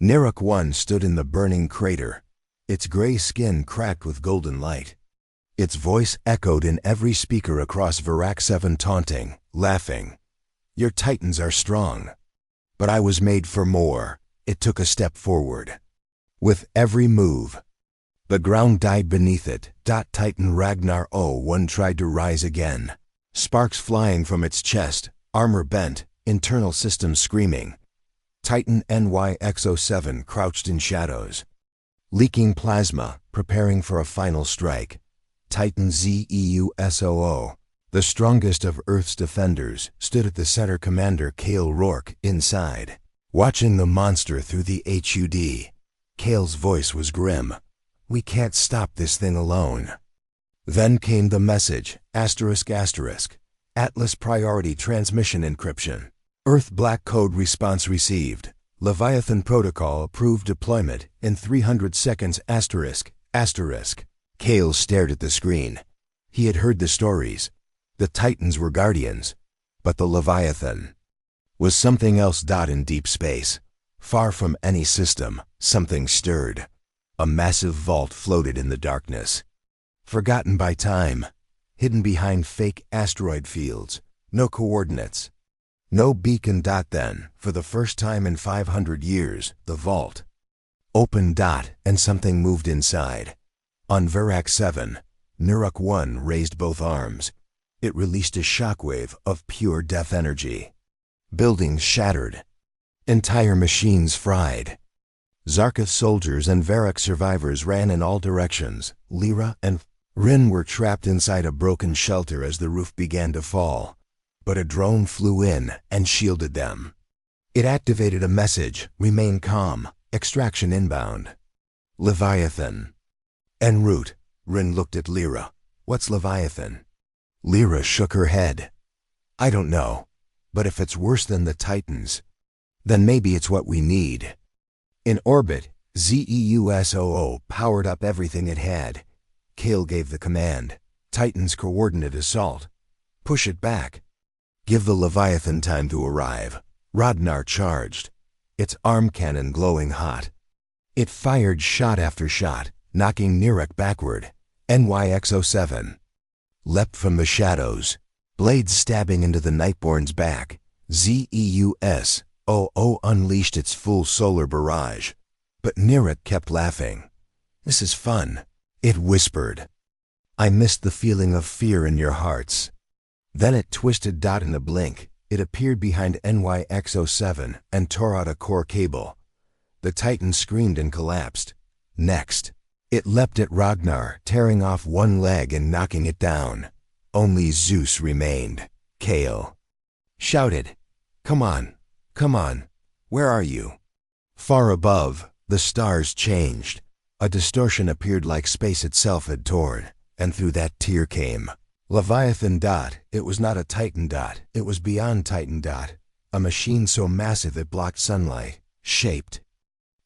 Niruk 1 stood in the burning crater, its gray skin cracked with golden light. Its voice echoed in every speaker across Virak 7, taunting, laughing. Your titans are strong. But I was made for more. It took a step forward. With every move, the ground died beneath it. Titan Ragnar 01 tried to rise again. Sparks flying from its chest, armor bent, internal systems screaming. Titan NYX07 crouched in shadows, leaking plasma, preparing for a final strike. Titan ZEUSOO, the strongest of Earth's defenders, stood at the center. Commander Kale Rourke inside, watching the monster through the HUD. Kale's voice was grim. We can't stop this thing alone. Then came the message, ***, Atlas Priority Transmission Encryption. Earth Black Code Response Received. Leviathan Protocol Approved Deployment in 300 seconds, ***. Kale stared at the screen. He had heard the stories. The Titans were guardians, but the Leviathan was something else. In deep space, far from any system, something stirred. A massive vault floated in the darkness, forgotten by time, hidden behind fake asteroid fields. No coordinates, no beacon. Then, for the first time in 500 years, the vault opened. And something moved inside. On Virak 7, Niruk 1 raised both arms. It released a shockwave of pure death energy. Buildings shattered. Entire machines fried. Zarkith soldiers and Varrock survivors ran in all directions. Lyra and Rin were trapped inside a broken shelter as the roof began to fall. But a drone flew in and shielded them. It activated a message, remain calm, extraction inbound. Leviathan. En route, Rin looked at Lyra. What's Leviathan? Lyra shook her head. I don't know, but if it's worse than the Titans, then maybe it's what we need. In orbit, ZEUSOO powered up everything it had. Kale gave the command, Titans coordinate assault. Push it back. Give the Leviathan time to arrive. Rodnar charged, its arm cannon glowing hot. It fired shot after shot, knocking Niruk backward. NYX07 leapt from the shadows, blades stabbing into the Nightborn's back. ZEUSOO unleashed its full solar barrage. But Niruk kept laughing. This is fun, it whispered. I missed the feeling of fear in your hearts. Then it twisted. In a blink, it appeared behind NYX07 and tore out a core cable. The Titan screamed and collapsed. Next, it leapt at Ragnar, tearing off one leg and knocking it down. Only Zeus remained. Kale shouted, Come on, where are you? Far above, the stars changed. A distortion appeared like space itself had torn, and through that tear came Leviathan. It was not a Titan. It was beyond Titan. A machine so massive it blocked sunlight, shaped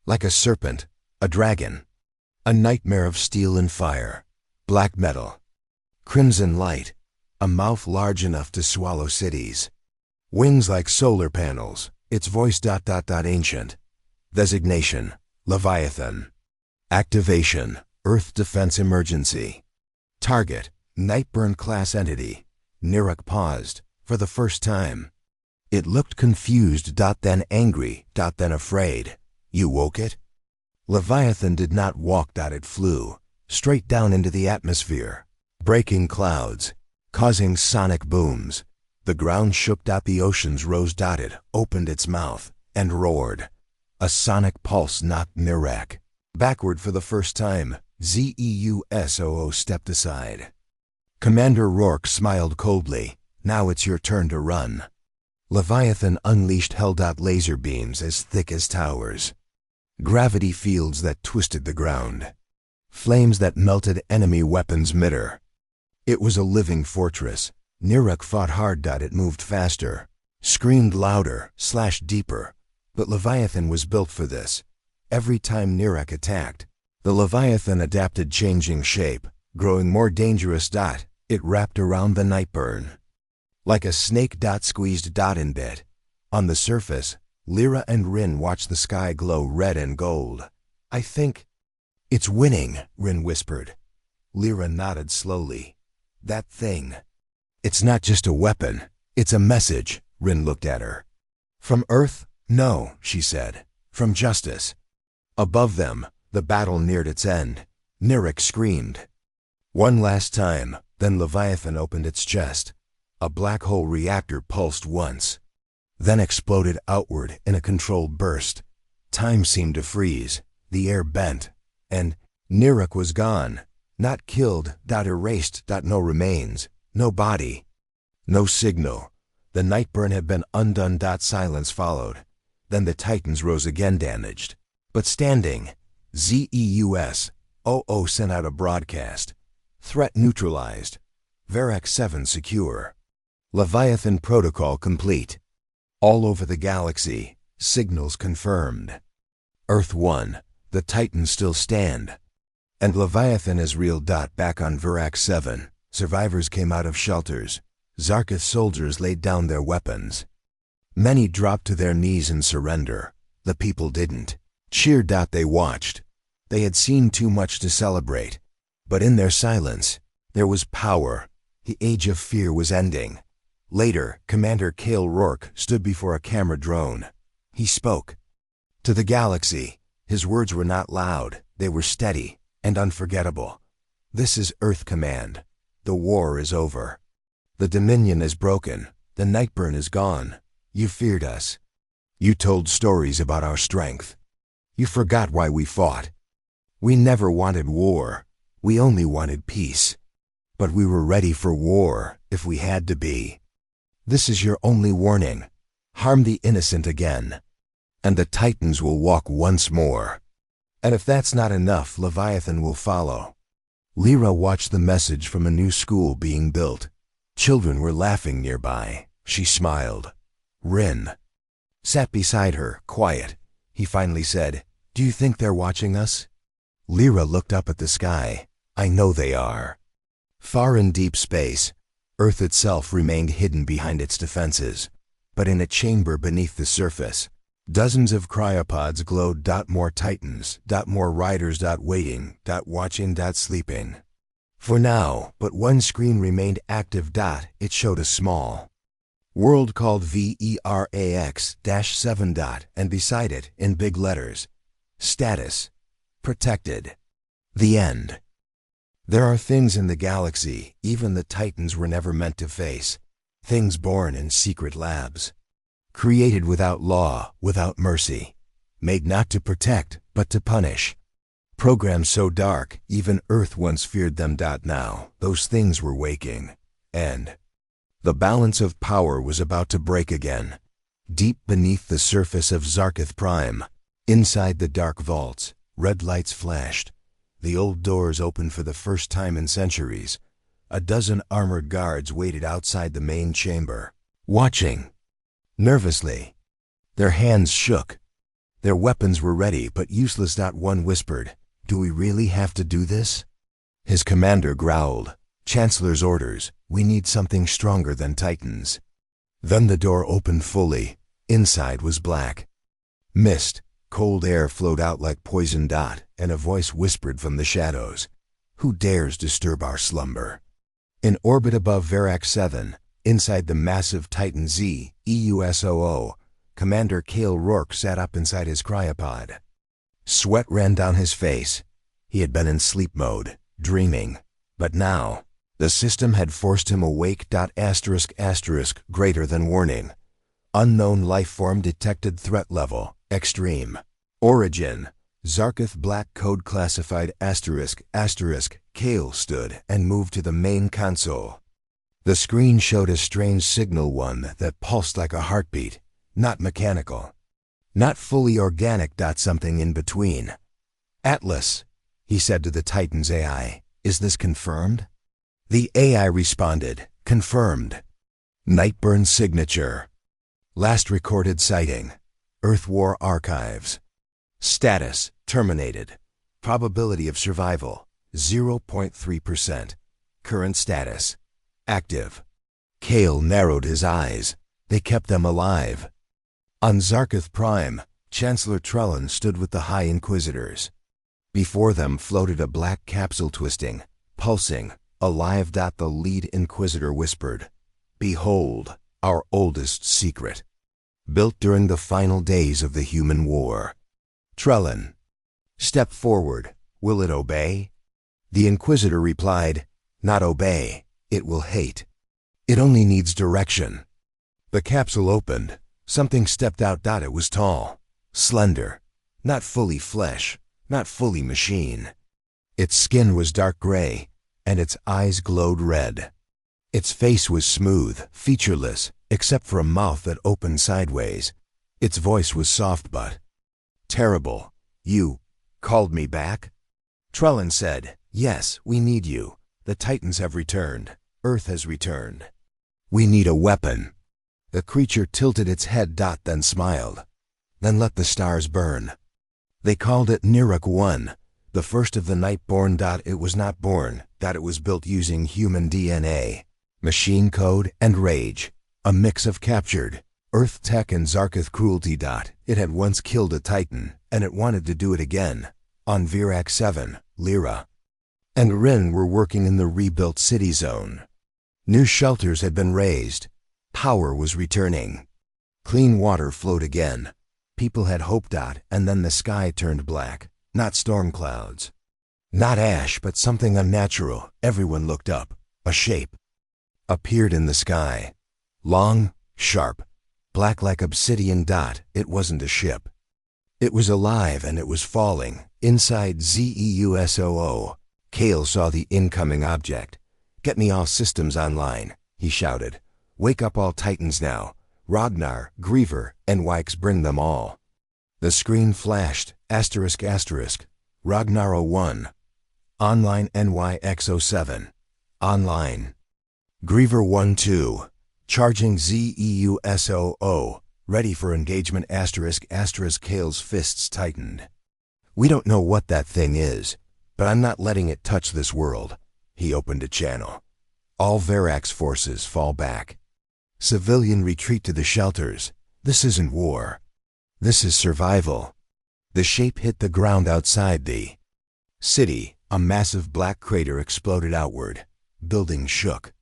like a serpent, a dragon, a nightmare of steel and fire, black metal, crimson light, a mouth large enough to swallow cities, wings like solar panels, its voice. Ancient. Designation, Leviathan. Activation, Earth Defense Emergency. Target, Nightburn-class entity. Niruk paused, for the first time. It looked confused. Then angry. Then afraid. You woke it? Leviathan did not walk. It flew, straight down into the atmosphere, breaking clouds, causing sonic booms. The ground shook. The oceans rose. It opened its mouth and roared. A sonic pulse knocked Niruk backward for the first time. ZEUSOO stepped aside. Commander Rourke smiled coldly. Now it's your turn to run. Leviathan unleashed hell. Laser beams as thick as towers. Gravity fields that twisted the ground. Flames that melted enemy weapons midder. It was a living fortress. Niruk fought hard. It moved faster, screamed louder, slashed deeper. But Leviathan was built for this. Every time Niruk attacked, the Leviathan adapted, changing shape, growing more dangerous. It wrapped around the Nightburn like a snake. Squeezed. In bit. On the surface, Lyra and Rin watched the sky glow red and gold. I think it's winning, Rin whispered. Lyra nodded slowly. That thing. It's not just a weapon. It's a message, Rin looked at her. From Earth? No, she said. From justice. Above them, the battle neared its end. Nirek screamed. One last time, then Leviathan opened its chest. A black hole reactor pulsed once, then exploded outward in a controlled burst. Time seemed to freeze, the air bent, and Nirek was gone. Not killed, erased, no remains, no body, no signal. The Nightburn had been undone. Silence followed. Then the Titans rose again, damaged, but standing. Zeus. OO sent out a broadcast. Threat neutralized. Verac 7 secure. Leviathan protocol complete. All over the galaxy, signals confirmed. Earth 1, the Titans still stand. And Leviathan is real. Back on Verac 7, survivors came out of shelters. Zarkith soldiers laid down their weapons. Many dropped to their knees in surrender. The people didn't. Cheered. They watched. They had seen too much to celebrate. But in their silence, there was power. The age of fear was ending. Later, Commander Cale Rourke stood before a camera drone. He spoke. To the galaxy, his words were not loud. They were steady and unforgettable. This is Earth Command. The war is over. The Dominion is broken. The Nightburn is gone. You feared us. You told stories about our strength. You forgot why we fought. We never wanted war. We only wanted peace. But we were ready for war, if we had to be. This is your only warning. Harm the innocent again, and the Titans will walk once more. And if that's not enough, Leviathan will follow. Lyra watched the message from a new school being built. Children were laughing nearby. She smiled. Rin sat beside her, quiet. He finally said, "Do you think they're watching us?" Lyra looked up at the sky. "I know they are." Far in deep space, Earth itself remained hidden behind its defenses. But in a chamber beneath the surface, dozens of cryopods glowed. More Titans. More riders. Waiting. Watching. Sleeping. For now, but one screen remained active. It showed a small world called VERAX-7. And beside it, in big letters, status. Protected. The end. There are things in the galaxy even the Titans were never meant to face. Things born in secret labs. Created without law, without mercy. Made not to protect, but to punish. Programs so dark, even Earth once feared them. Now, those things were waking. And the balance of power was about to break again. Deep beneath the surface of Zarkith Prime, inside the dark vaults, red lights flashed. The old doors opened for the first time in centuries. A dozen armored guards waited outside the main chamber, watching. Nervously. Their hands shook. Their weapons were ready but useless. One whispered, "Do we really have to do this?" His commander growled, "Chancellor's orders. We need something stronger than Titans." Then the door opened fully. Inside was black. Mist. Cold air flowed out like poison. And a voice whispered from the shadows, "Who dares disturb our slumber?" In orbit above Verac 7, inside the massive Titan ZEUSOO, Commander Cale Rourke sat up inside his cryopod. Sweat ran down his face. He had been in sleep mode, dreaming. But now, the system had forced him awake. Greater than warning. Unknown life form detected. Threat level extreme. Origin Zarkith Black Code classified. Cale stood and moved to the main console. The screen showed a strange signal, one that pulsed like a heartbeat, not mechanical, not fully organic. Something in between. "Atlas," he said to the Titan's AI, "is this confirmed?" The AI responded, "Confirmed. Nightburn signature. Last recorded sighting. Earth War archives. Status, terminated. Probability of survival, 0.3%. Current status, active." Cale narrowed his eyes. They kept them alive. On Zarketh Prime, Chancellor Trellin stood with the High Inquisitors. Before them floated a black capsule twisting, pulsing, alive. The lead Inquisitor whispered, "Behold, our oldest secret. Built during the final days of the human war. Trellin, step forward. Will it obey?" The Inquisitor replied, "Not obey, it will hate. It only needs direction." The capsule opened. Something stepped out. It was tall, slender, not fully flesh, not fully machine. Its skin was dark gray, and its eyes glowed red. Its face was smooth, featureless, except for a mouth that opened sideways. Its voice was soft but terrible. "You called me back?" Trellin said, "Yes, we need you. The Titans have returned. Earth has returned. We need a weapon." The creature tilted its head. Then smiled. "Then let the stars burn." They called it Niruk 1, the first of the Nightborn. It was not born. It was built using human DNA, machine code, and rage, a mix of captured Earth tech and Zarketh cruelty. It had once killed a Titan, and it wanted to do it again. On Virac 7, Lyra and Rin were working in the rebuilt city zone. New shelters had been raised. Power was returning. Clean water flowed again. People had hope. And then the sky turned black. Not storm clouds. Not ash, but something unnatural. Everyone looked up. A shape appeared in the sky. Long, sharp, black like obsidian. It wasn't a ship. It was alive, and it was falling. Inside ZEUSOO. Kale saw the incoming object. "Get me all systems online," he shouted. "Wake up all Titans now. Ragnar, Griever, and Wykes, bring them all." The screen flashed, ***, Ragnar 01. Online NYX07. Online. Griever 1-2. Charging ZEUSOO. Ready for engagement ***. Kale's fists tightened. "We don't know what that thing is, but I'm not letting it touch this world." He opened a channel. "All Verac's forces fall back. Civilian retreat to the shelters. This isn't war. This is survival." The shape hit the ground outside the city. A massive black crater exploded outward. Buildings shook.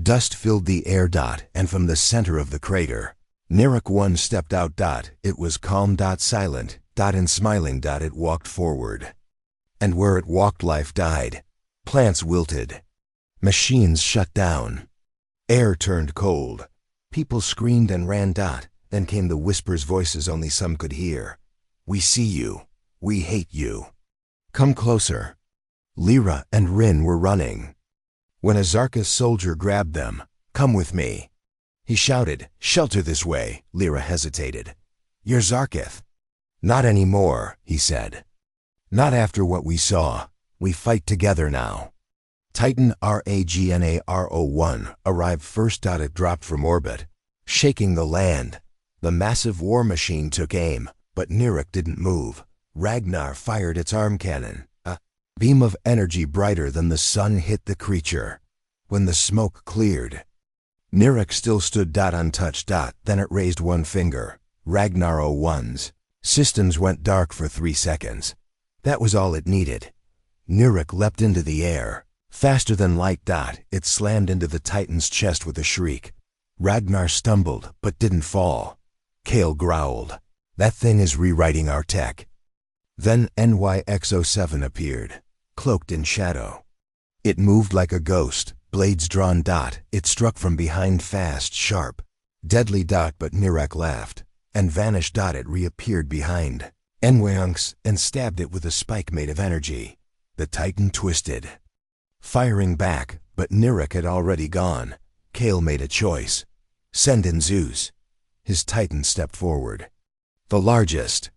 Dust filled the air. And from the center of the crater, Niruk 1 stepped out. It was calm. Silent. And smiling. It walked forward. And where it walked, life died. Plants wilted. Machines shut down. Air turned cold. People screamed and ran. Then came the whispers, voices only some could hear. "We see you. We hate you. Come closer." Lyra and Rin were running. When a Zarketh soldier grabbed them, "Come with me," he shouted. "Shelter this way." Lyra hesitated. "You're Zarketh." "Not anymore," he said. "Not after what we saw. We fight together now." Titan RAGNARO-1 arrived first. It dropped from orbit, shaking the land. The massive war machine took aim, but Niruk didn't move. Ragnar fired its arm cannon. A beam of energy brighter than the sun hit the creature. When the smoke cleared, Niruk still stood. Untouched. Then it raised one finger. Ragnar 01's systems went dark for 3 seconds. That was all it needed. Niruk leapt into the air. Faster than light. It slammed into the Titan's chest with a shriek. Ragnar stumbled, but didn't fall. Kale growled, "That thing is rewriting our tech." Then NYX07 appeared, cloaked in shadow. It moved like a ghost, blades drawn. It struck from behind, fast, sharp, deadly. But Niruk laughed and vanished. It reappeared behind Enweunks and stabbed it with a spike made of energy. The Titan twisted, firing back, but Niruk had already gone. Kale made a choice. "Send in Zeus." His Titan stepped forward. The largest,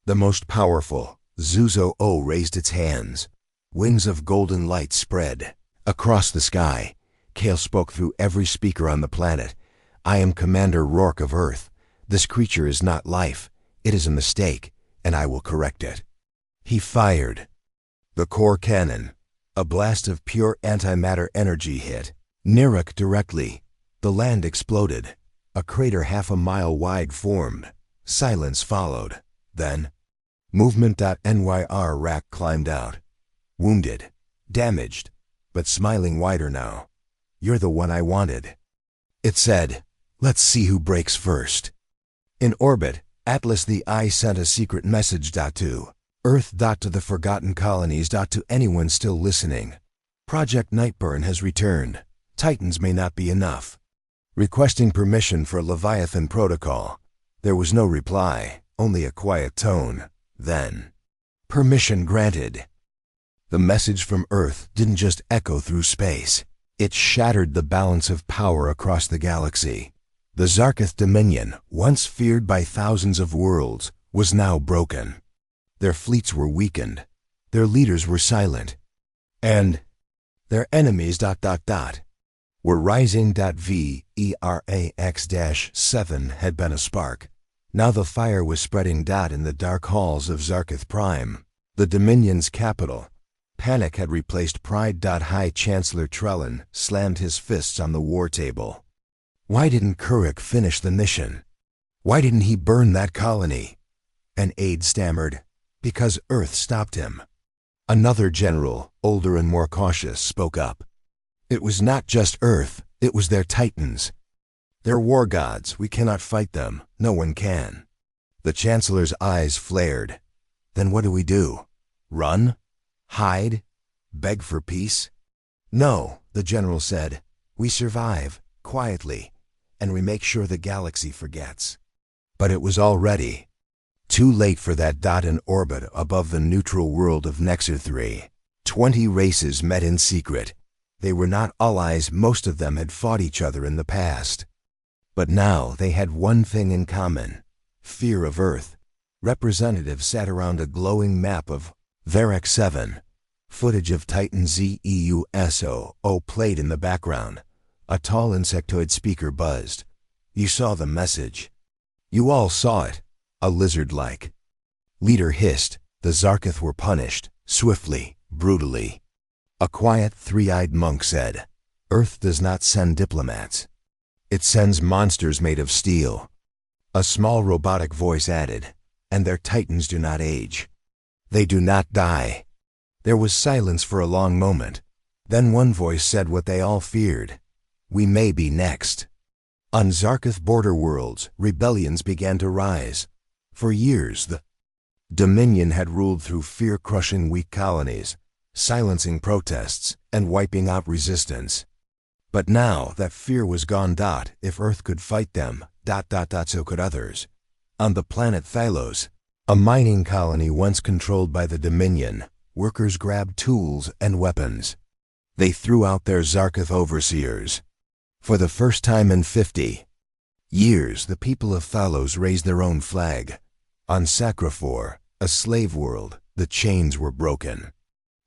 the most powerful, Zeus-O raised its hands. Wings of golden light spread across the sky. Kale spoke through every speaker on the planet. "I am Commander Rourke of Earth. This creature is not life. It is a mistake, and I will correct it." He fired. The core cannon. A blast of pure antimatter energy hit Niruk directly. The land exploded. A crater half a mile wide formed. Silence followed. Then, Movement.NYR Rack climbed out. Wounded, damaged, but smiling wider now. You're the one I wanted. It said, let's see who breaks first. In orbit, Atlas the Eye sent a secret message. To Earth. To the forgotten colonies. To anyone still listening. Project Nightburn has returned. Titans may not be enough. Requesting permission for Leviathan Protocol. There was no reply, only a quiet tone. Then, permission granted. The message from Earth didn't just echo through space. It shattered the balance of power across the galaxy. The Zarketh Dominion, once feared by thousands of worlds, was now broken. Their fleets were weakened. Their leaders were silent. And their enemies ... were rising. VERAX-7 had been a spark. Now the fire was spreading. In the dark halls of Zarketh Prime, the Dominion's capital, panic had replaced pride. High Chancellor Trellin slammed his fists on the war table. Why didn't Kurik finish the mission? Why didn't he burn that colony? An aide stammered, because Earth stopped him. Another general, older and more cautious, spoke up. It was not just Earth, it was their titans. They're war gods, we cannot fight them, no one can. The Chancellor's eyes flared. Then what do we do? Run? Hide? Beg for peace? No, the general said. We survive, quietly, and we make sure the galaxy forgets. But it was already too late for that. In orbit above the neutral world of Nexer 3, 20 races met in secret. They were not allies, most of them had fought each other in the past. But now they had one thing in common: fear of Earth. Representatives sat around a glowing map of Verax 7. Footage of Titan ZEUSO played in the background. A tall insectoid speaker buzzed. You saw the message. You all saw it. A lizard-like leader hissed. The Zarketh were punished, swiftly, brutally. A quiet, three-eyed monk said, Earth does not send diplomats. It sends monsters made of steel. A small robotic voice added, and their titans do not age. They do not die. There was silence for a long moment. Then one voice said what they all feared. We may be next. On Zarketh border worlds, rebellions began to rise. For years, the Dominion had ruled through fear-crushing weak colonies, silencing protests and wiping out resistance. But now that fear was gone. If Earth could fight them, ... so could others. On the planet Thylos, a mining colony once controlled by the Dominion, workers grabbed tools and weapons. They threw out their Zarketh overseers. For the first time in 50 years, the people of Thylos raised their own flag. On Sacrifor, a slave world, the chains were broken.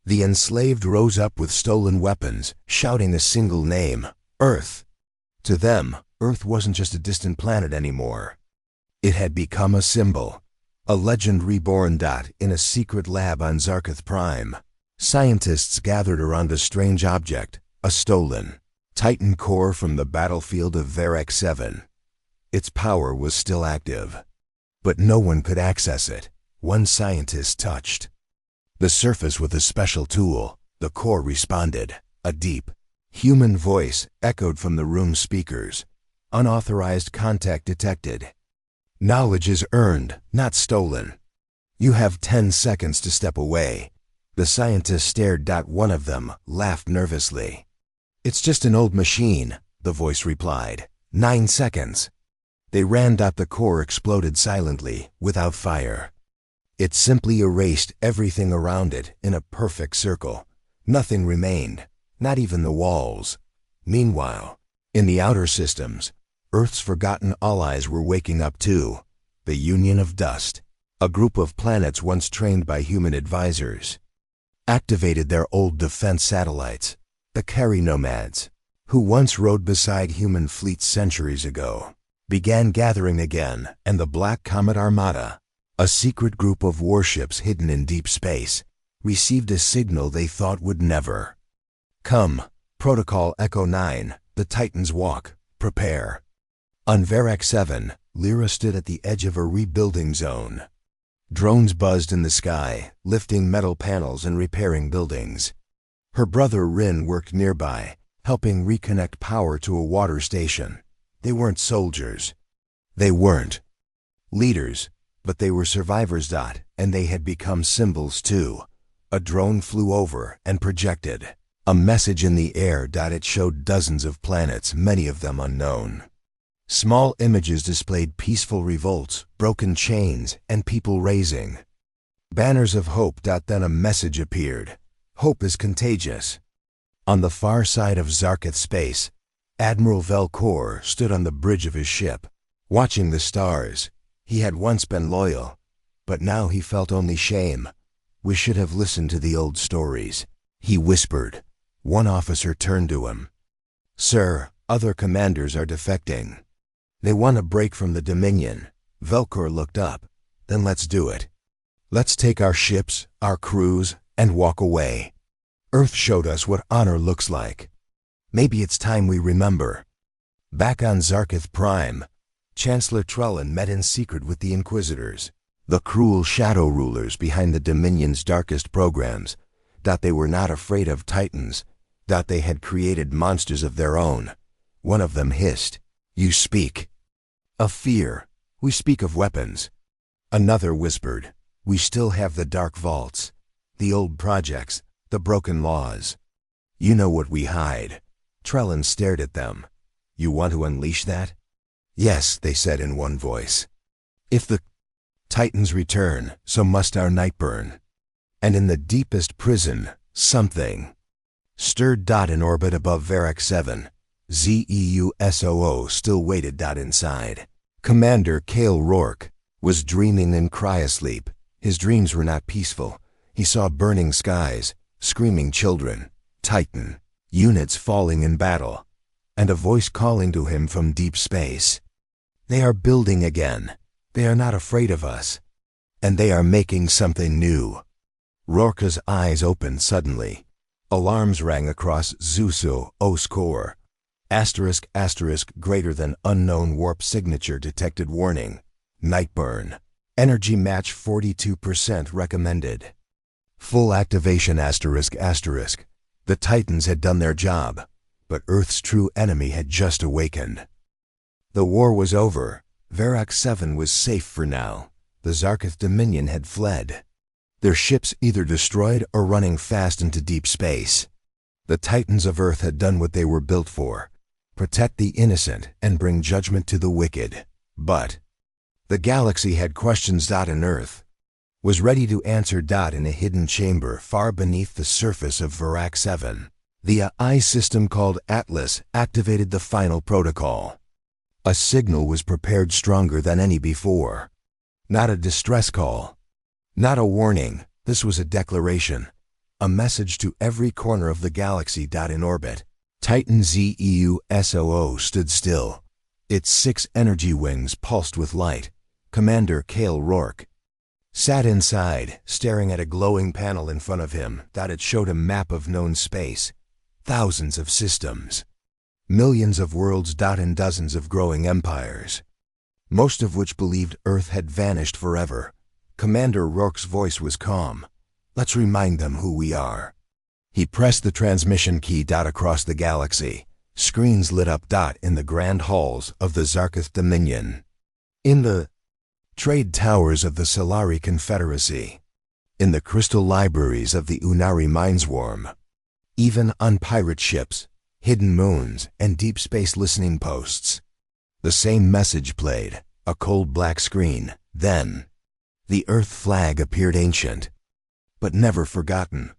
The enslaved rose up with stolen weapons, shouting a single name, Earth. To them, Earth wasn't just a distant planet anymore. It had become a symbol, a legend reborn. In a secret lab on Zarketh Prime, scientists gathered around a strange object, a stolen Titan core from the battlefield of Verax 7. Its power was still active, but no one could access it. One scientist touched the surface with a special tool. The core responded. A deep, human voice echoed from the room's speakers. Unauthorized contact detected. Knowledge is earned, not stolen. You have 10 seconds to step away. The scientist stared. One of them laughed nervously. It's just an old machine, the voice replied. 9 seconds. They ran. The core exploded silently, without fire. It simply erased everything around it in a perfect circle. Nothing remained, not even the walls. Meanwhile, in the outer systems, Earth's forgotten allies were waking up too. The Union of Dust, a group of planets once trained by human advisors, activated their old defense satellites. The Carry Nomads, who once rode beside human fleets centuries ago, began gathering again. And the Black Comet Armada, a secret group of warships hidden in deep space, received a signal they thought would never come. Protocol Echo 9, the Titans walk. Prepare. On Verac 7, Lyra stood at the edge of a rebuilding zone. Drones buzzed in the sky, lifting metal panels and repairing buildings. Her brother Rin worked nearby, helping reconnect power to a water station. They weren't soldiers. They weren't leaders, but they were survivors. And they had become symbols too. A drone flew over and projected a message in the air. It showed dozens of planets, many of them unknown. Small images displayed peaceful revolts, broken chains, and people raising banners of hope. Then a message appeared. Hope is contagious. On the far side of Zarketh space, Admiral Velcor stood on the bridge of his ship, watching the stars. He had once been loyal, but now he felt only shame. We should have listened to the old stories, he whispered. One officer turned to him. Sir, other commanders are defecting. They want a break from the Dominion. Velcor looked up. Then let's do it. Let's take our ships, our crews, and walk away. Earth showed us what honor looks like. Maybe it's time we remember. Back on Zarketh Prime, Chancellor Trellin met in secret with the Inquisitors, the cruel shadow rulers behind the Dominion's darkest programs. They were not afraid of Titans. They had created monsters of their own. One of them hissed, "You speak of fear. We speak of weapons." Another whispered, "We still have the dark vaults, the old projects, the broken laws. You know what we hide." Trellin stared at them. "You want to unleash that?" "Yes," they said in one voice. "If the Titans return, so must our night burn." And in the deepest prison, something stirred. In orbit above Verac 7, Zeusoo still waited. Inside, Commander Kale Rourke was dreaming in cryosleep. His dreams were not peaceful. He saw burning skies, screaming children, Titan units falling in battle, and a voice calling to him from deep space. They are building again. They are not afraid of us. And they are making something new. Rourke's eyes opened suddenly. Alarms rang across Zeusoo's core. **** greater than unknown warp signature detected warning. Night burn. Energy match 42% recommended. Full activation ****. The Titans had done their job, but Earth's true enemy had just awakened. The war was over. Verac 7 was safe for now. The Zarketh Dominion had fled. Their ships either destroyed or running fast into deep space. The Titans of Earth had done what they were built for: protect the innocent and bring judgment to the wicked. But the galaxy had questions. And Earth was ready to answer. In a hidden chamber far beneath the surface of Verac 7, the AI system called Atlas activated the final protocol. A signal was prepared stronger than any before. Not a distress call. Not a warning. This was a declaration. A message to every corner of the galaxy. In orbit, Titan Zeusoo stood still. Its 6 energy wings pulsed with light. Commander Kale Rourke sat inside, staring at a glowing panel in front of him. It showed a map of known space. Thousands of systems. Millions of worlds. And dozens of growing empires, most of which believed Earth had vanished forever. Commander Rourke's voice was calm. "Let's remind them who we are." He pressed the transmission key. Across the galaxy, screens lit up. In the grand halls of the Zarketh Dominion, in the trade towers of the Solari Confederacy, in the crystal libraries of the Unari Mindswarm, even on pirate ships, hidden moons, and deep space listening posts, the same message played. A cold black screen. Then the Earth flag appeared, ancient, but never forgotten.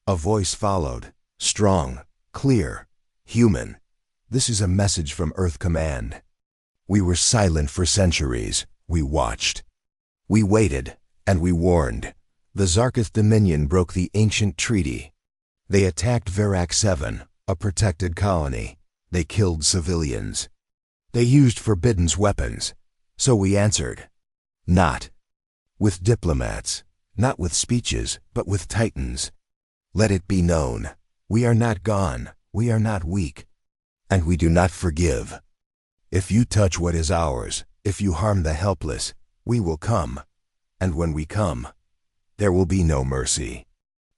A voice followed, strong, clear, human. "This is a message from Earth Command. We were silent for centuries. We watched. We waited, and we warned. The Zarketh Dominion broke the ancient treaty. They attacked Verac 7, a protected colony. They killed civilians. They used forbidden weapons. So we answered. Not with diplomats, not with speeches, but with Titans. Let it be known, we are not gone, we are not weak, and we do not forgive. If you touch what is ours, if you harm the helpless, we will come. And when we come, there will be no mercy.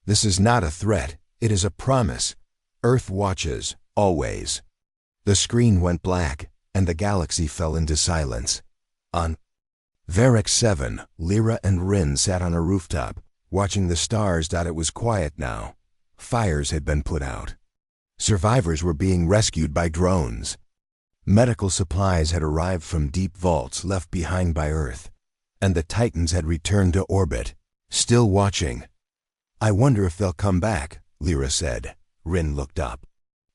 This is not a threat, it is a promise. Earth watches, always. The screen went black, and the galaxy fell into silence. On Varrock 7, Lyra and Rin sat on a rooftop, watching the stars. It was quiet now. Fires had been put out. Survivors were being rescued by drones. Medical supplies had arrived from deep vaults left behind by Earth, and the Titans had returned to orbit, still watching. I wonder if they'll come back, Lyra said. Rin looked up.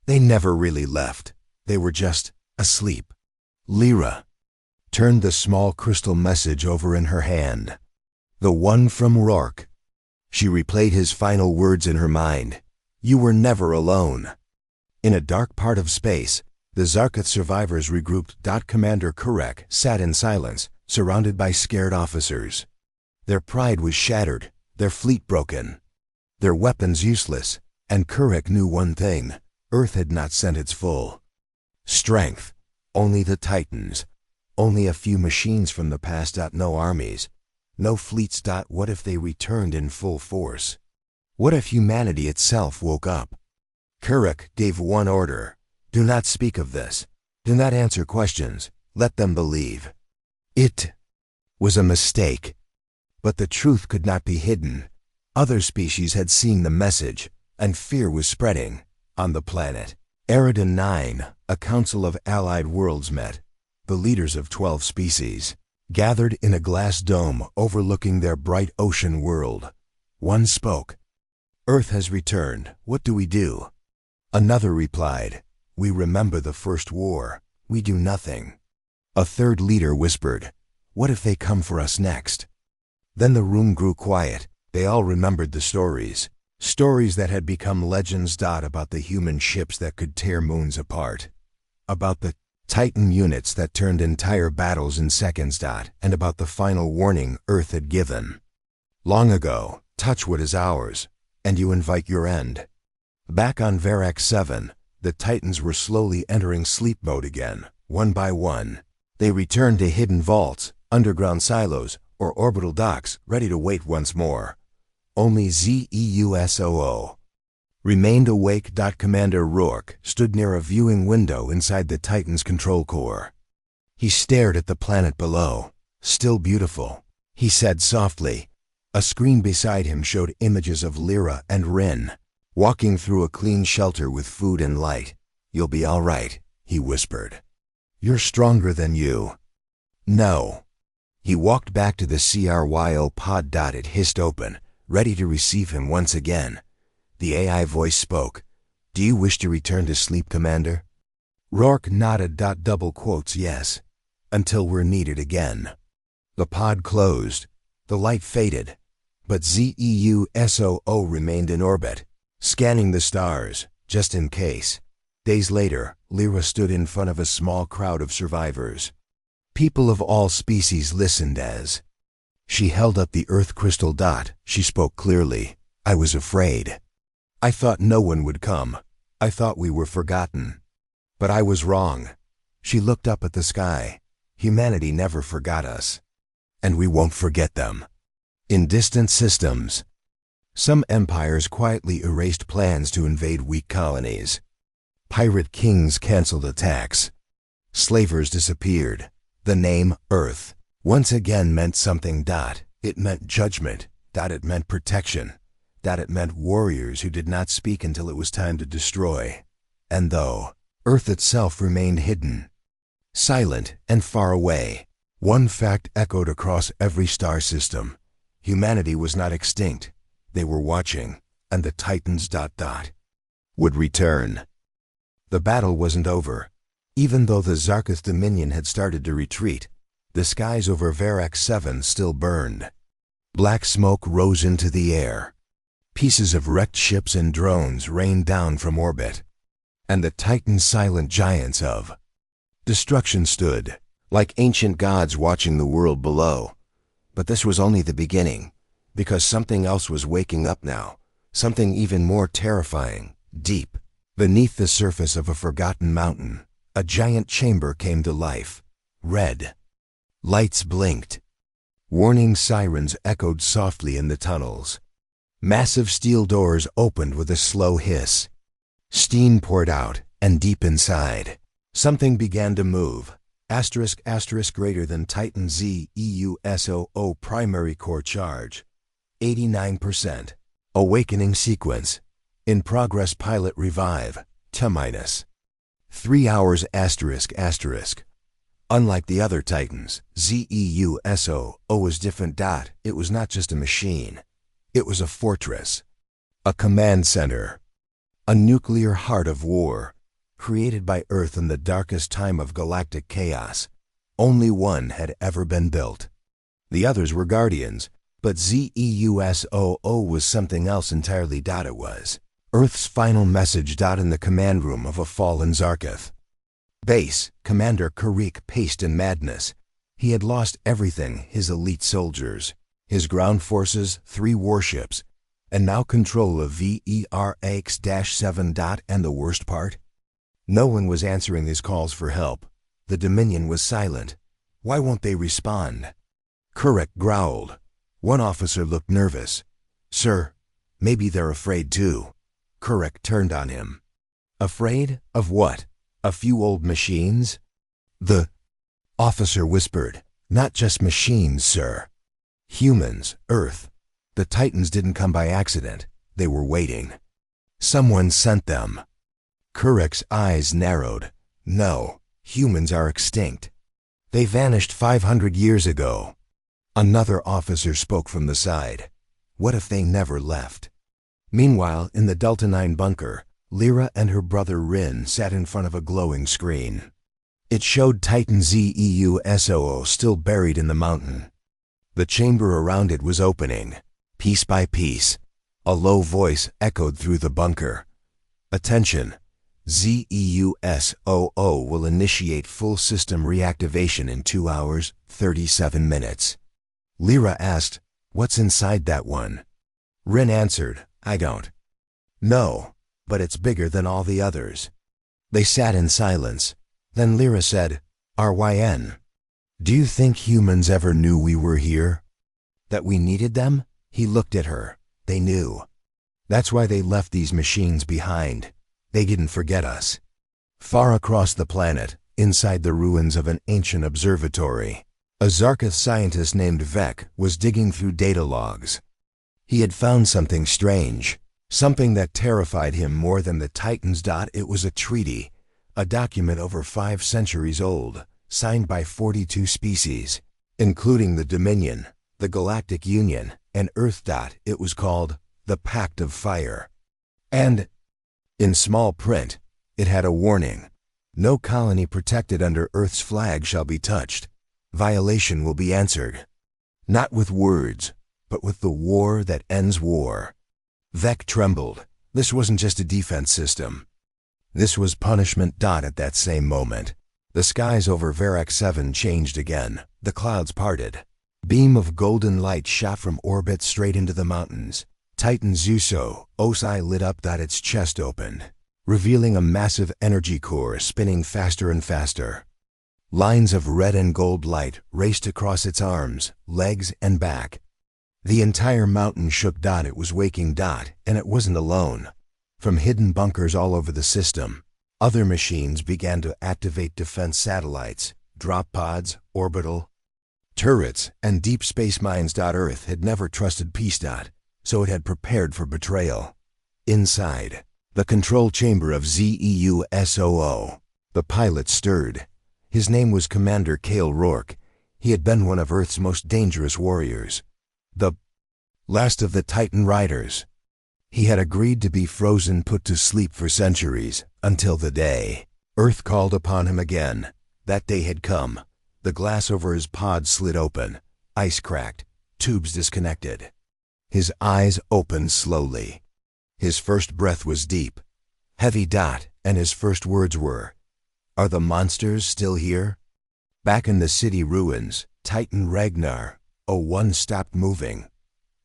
They never really left. They were just asleep. Lyra turned the small crystal message over in her hand. The one from Rourke. She replayed his final words in her mind. You were never alone. In a dark part of space, the Zarketh survivors regrouped. Commander Kurek sat in silence, surrounded by scared officers. Their pride was shattered, their fleet broken, their weapons useless, and Kurek knew one thing: Earth had not sent its full strength. Only the Titans. Only a few machines from the past. No armies. No fleets. What if they returned in full force? What if humanity itself woke up? Kurek gave one order. Do not speak of this. Do not answer questions. Let them believe. It was a mistake. But the truth could not be hidden. Other species had seen the message, and fear was spreading on the planet. Eridan 9, a council of allied worlds met. The leaders of 12 species gathered in a glass dome overlooking their bright ocean world. One spoke. Earth has returned. What do we do? Another replied. We remember the first war. We do nothing. A third leader whispered. What if they come for us next? Then the room grew quiet. They all remembered the stories. Stories that had become legends. About the human ships that could tear moons apart. About the Titan units that turned entire battles in seconds. And about the final warning Earth had given. Long ago, touch what is ours, and you invite your end. Back on Varrock 7, the Titans were slowly entering sleep mode again, one by one. They returned to hidden vaults, underground silos, or orbital docks, ready to wait once more. Only Zeusoo remained awake. Commander Rourke stood near a viewing window inside the Titan's control core. He stared at the planet below. Still beautiful, he said softly. A screen beside him showed images of Lyra and Rin, walking through a clean shelter with food and light. You'll be all right, he whispered. You're stronger than you. No. He walked back to the CRYO pod. It hissed open, ready to receive him once again. The AI voice spoke. Do you wish to return to sleep, Commander? Rourke nodded. Double quotes, yes. Until we're needed again. The pod closed. The light faded. But Zeusoo remained in orbit, scanning the stars, just in case. Days later, Lyra stood in front of a small crowd of survivors. People of all species listened as she held up the Earth crystal. She spoke clearly. I was afraid. I thought no one would come. I thought we were forgotten. But I was wrong. She looked up at the sky. Humanity never forgot us. And we won't forget them. In distant systems, some empires quietly erased plans to invade weak colonies. Pirate kings canceled attacks. Slavers disappeared. The name Earth once again meant something. It meant judgment. It meant protection. It meant warriors who did not speak until it was time to destroy. And though Earth itself remained hidden, silent and far away, one fact echoed across every star system. Humanity was not extinct. They were watching, and the Titans ... would return. The battle wasn't over. Even though the Zarketh Dominion had started to retreat, the skies over Varrock 7 still burned. Black smoke rose into the air. Pieces of wrecked ships and drones rained down from orbit. And the Titan silent giants of destruction stood, like ancient gods watching the world below. But this was only the beginning, because something else was waking up now, something even more terrifying, deep, beneath the surface of a forgotten mountain. A giant chamber came to life. Red. Lights blinked. Warning sirens echoed softly in the tunnels. Massive steel doors opened with a slow hiss. Steam poured out, and deep inside, something began to move. Asterisk asterisk greater than Titan ZEUSOO primary core charge. 89%. Awakening sequence. In progress pilot revive. T-minus 3 hours asterisk asterisk. Unlike the other Titans, ZEUSOO was different. It was not just a machine. It was a fortress. A command center. A nuclear heart of war. Created by Earth in the darkest time of galactic chaos. Only one had ever been built. The others were guardians, but ZEUSOO was something else entirely. It was Earth's final message. In the command room of a fallen Zarketh. Base, Commander Karek paced in madness. He had lost everything: his elite soldiers, his ground forces, 3 warships, and now control of VERX-7. And the worst part? No one was answering his calls for help. The Dominion was silent. Why won't they respond? Karek growled. One officer looked nervous. Sir, maybe they're afraid too. Karek turned on him. Afraid of what? A few old machines? The officer whispered. Not just machines, sir. Humans, Earth. The Titans didn't come by accident. They were waiting. Someone sent them. Karek's eyes narrowed. No, humans are extinct. They vanished 500 years ago. Another officer spoke from the side. What if they never left? Meanwhile, in the Delta 9 bunker, Lyra and her brother Rin sat in front of a glowing screen. It showed Titan ZEUSOO still buried in the mountain. The chamber around it was opening, piece by piece. A low voice echoed through the bunker. Attention! ZEUSOO will initiate full system reactivation in 2 hours, 37 minutes. Lyra asked, "What's inside that one?" Rin answered, "I don't know, but it's bigger than all the others." They sat in silence. Then Lyra said, "RYN, do you think humans ever knew we were here? That we needed them?" He looked at her. They knew. That's why they left these machines behind. They didn't forget us. Far across the planet, inside the ruins of an ancient observatory, a Zarketh scientist named Vec was digging through data logs. He had found something strange, something that terrified him more than the Titans. It was a treaty, a document over 5 centuries old, signed by 42 species, including the Dominion, the Galactic Union, and Earth. It was called the Pact of Fire. And in small print, it had a warning. No colony protected under Earth's flag shall be touched. Violation will be answered. Not with words, but with the war that ends war. Vec trembled. This wasn't just a defense system. This was punishment. At that same moment, the skies over VERX-7 changed again. The clouds parted. Beam of golden light shot from orbit straight into the mountains. Titan ZEUSOO lit up. Its chest opened, revealing a massive energy core spinning faster and faster. Lines of red and gold light raced across its arms, legs, and back. The entire mountain shook. It was waking. And it wasn't alone. From hidden bunkers all over the system, other machines began to activate defense satellites, drop pods, orbital turrets, and deep space mines. Earth had never trusted peace. So it had prepared for betrayal. Inside the control chamber of ZEUSOO, the pilot stirred. His name was Commander Kale Rourke. He had been one of Earth's most dangerous warriors. The last of the Titan riders. He had agreed to be frozen, put to sleep for centuries, until the day Earth called upon him again. That day had come. The glass over his pod slid open. Ice cracked. Tubes disconnected. His eyes opened slowly. His first breath was deep, heavy. And his first words were, "Are the monsters still here?" Back in the city ruins, Titan Ragnar 01 stopped moving.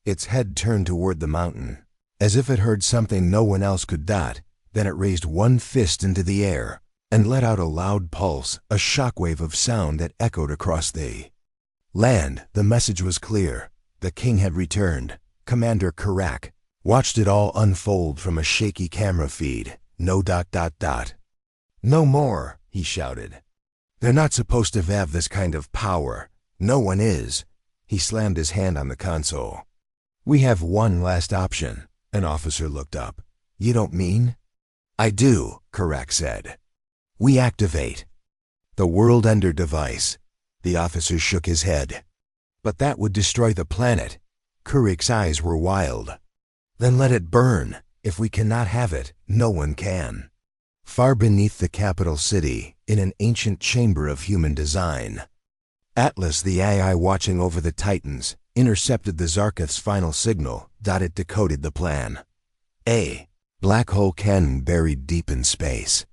Its head turned toward the mountain, as if it heard something no one else could. Then it raised one fist into the air. and let out a loud pulse, a shockwave of sound that echoed across the land. The message was clear. The king had returned. Commander Karak watched it all unfold from a shaky camera feed. No ... No more, he shouted. They're not supposed to have this kind of power. No one is. He slammed his hand on the console. We have one last option. An officer looked up. You don't mean? I do, Karak said. We activate the World Ender device. The officer shook his head. But that would destroy the planet. Karak's eyes were wild. Then let it burn. If we cannot have it, no one can. Far beneath the capital city, in an ancient chamber of human design, Atlas, the AI watching over the Titans, intercepted the Zarketh's final signal. It decoded the plan. A black hole cannon buried deep in space.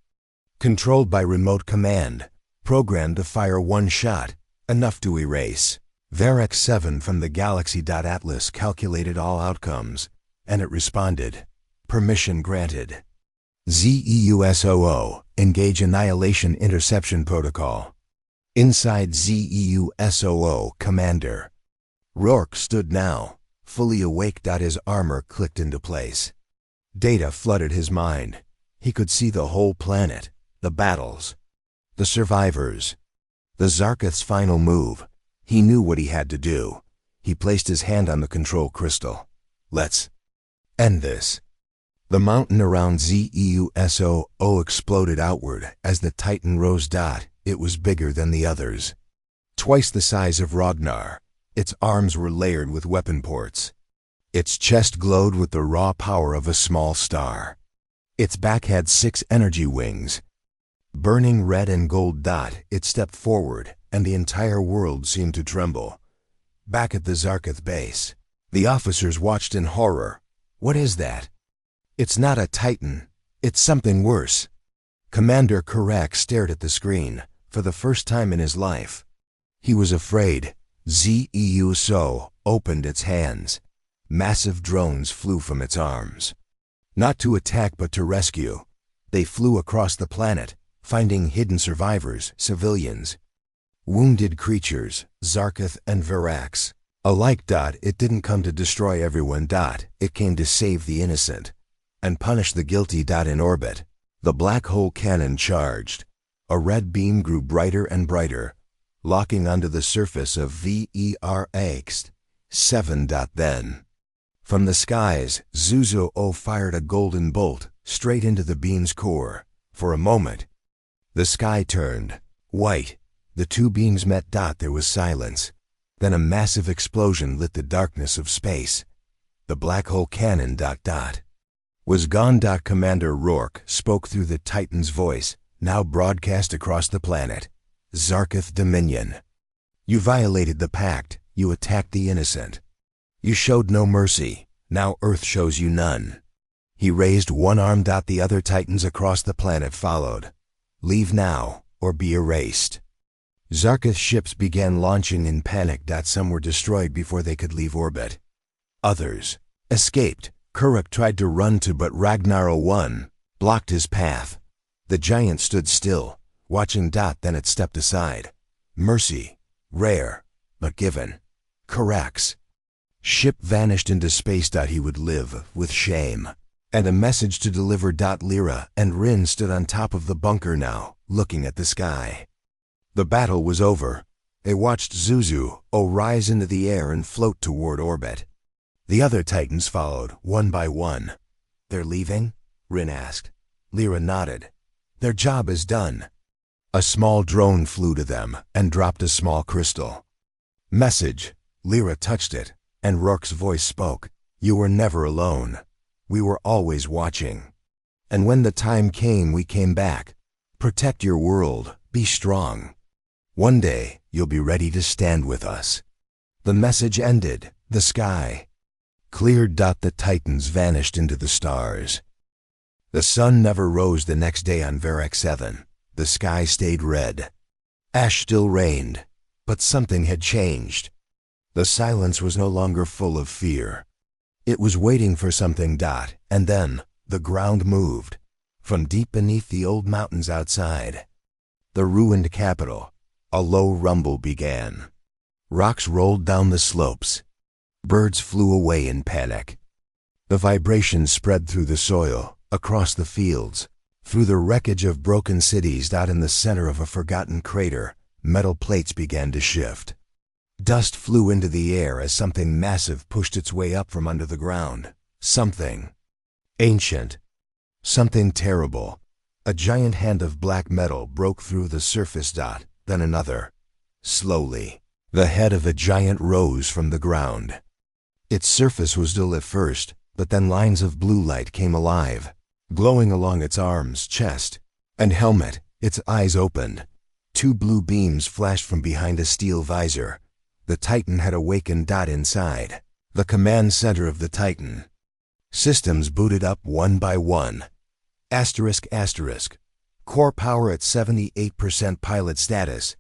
Controlled by remote command, programmed to fire one shot, enough to erase Varec 7 from the galaxy. Atlas calculated all outcomes, and it responded. Permission granted. ZEUSOO, engage Annihilation Interception Protocol. Inside ZEUSOO, Commander. Rourke stood now, fully awake. His armor clicked into place. Data flooded his mind. He could see the whole planet, the battles, the survivors, the Zarketh's final move. He knew what he had to do. He placed his hand on the control crystal. Let's end this. The mountain around ZEUSOO exploded outward as the Titan rose. It was bigger than the others. Twice the size of Ragnar. Its arms were layered with weapon ports. Its chest glowed with the raw power of a small star. Its back had 6 energy wings. Burning red and gold. It stepped forward, and the entire world seemed to tremble. Back at the Zarketh base, the officers watched in horror. What is that? It's not a Titan. It's something worse. Commander Karak stared at the screen, for the first time in his life. He was afraid. ZEUSOO opened its hands. Massive drones flew from its arms. Not to attack but to rescue. They flew across the planet, finding hidden survivors, civilians, wounded creatures, Zarketh and Varax alike. It didn't come to destroy everyone. It came to save the innocent and punish the guilty. In orbit, the black hole cannon charged. A red beam grew brighter and brighter, locking onto the surface of Verax 7. Then, from the skies, ZEUSOO fired a golden bolt straight into the beam's core. For a moment, the sky turned white. The two beams met. There was silence. Then a massive explosion lit the darkness of space. The black hole cannon ... was gone. Commander Rourke spoke through the Titan's voice, now broadcast across the planet. Zarketh Dominion. You violated the pact. You attacked the innocent. You showed no mercy. Now Earth shows you none. He raised one arm. The other Titans across the planet followed. Leave now, or be erased. Zarketh ships began launching in panic. Some were destroyed before they could leave orbit. Others escaped. Karak tried to run to, but Ragnar 1 blocked his path. The giant stood still, watching. Then it stepped aside. Mercy, rare, but given. Karak's ship vanished into space. He would live with shame and a message to deliver. Lyra and Rin stood on top of the bunker now, looking at the sky. The battle was over. They watched ZEUSOO rise into the air and float toward orbit. The other Titans followed, one by one. They're leaving? Rin asked. Lyra nodded. Their job is done. A small drone flew to them and dropped a small crystal. Message. Lyra touched it, and Rourke's voice spoke. You were never alone. We were always watching. And when the time came, we came back. Protect your world. Be strong. One day, you'll be ready to stand with us. The message ended. The sky cleared. The Titans vanished into the stars. The sun never rose the next day on Verax 7. The sky stayed red. Ash still rained, but something had changed. The silence was no longer full of fear. It was waiting for something. And then, the ground moved. from deep beneath the old mountains outside. The ruined capital, a low rumble began. Rocks rolled down the slopes. Birds flew away in panic. The vibration spread through the soil, across the fields, through the wreckage of broken cities. In the center of a forgotten crater, metal plates began to shift. Dust flew into the air as something massive pushed its way up from under the ground. Something ancient. Something terrible. A giant hand of black metal broke through the surface. Then another. Slowly, the head of a giant rose from the ground. Its surface was dull at first, but then lines of blue light came alive, glowing along its arms, chest, and helmet. Its eyes opened. Two blue beams flashed from behind a steel visor. The Titan had awakened. Inside the command center of the Titan, systems booted up one by one. ***. Core power at 78%. Pilot status.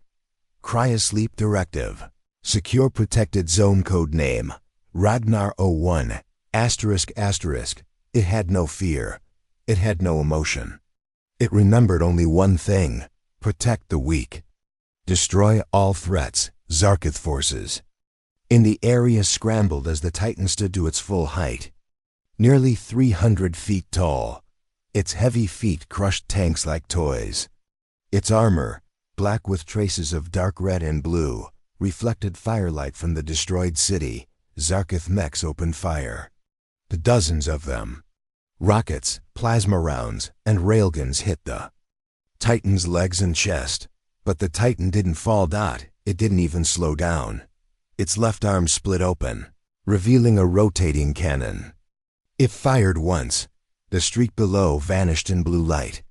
Cryosleep directive. Secure protected zone. Code name Ragnar 01. ***. It had no fear. It had no emotion. It remembered only one thing: protect the weak. Destroy all threats. Zarkith forces. In the area scrambled as the Titan stood to its full height. Nearly 300 feet tall. Its heavy feet crushed tanks like toys. Its armor, black with traces of dark red and blue, reflected firelight from the destroyed city. Zarkith mechs opened fire. Dozens of them. Rockets, plasma rounds, and railguns hit the Titan's legs and chest. But the Titan didn't fall. It didn't even slow down. Its left arm split open, revealing a rotating cannon. It fired once. The streak below vanished in blue light.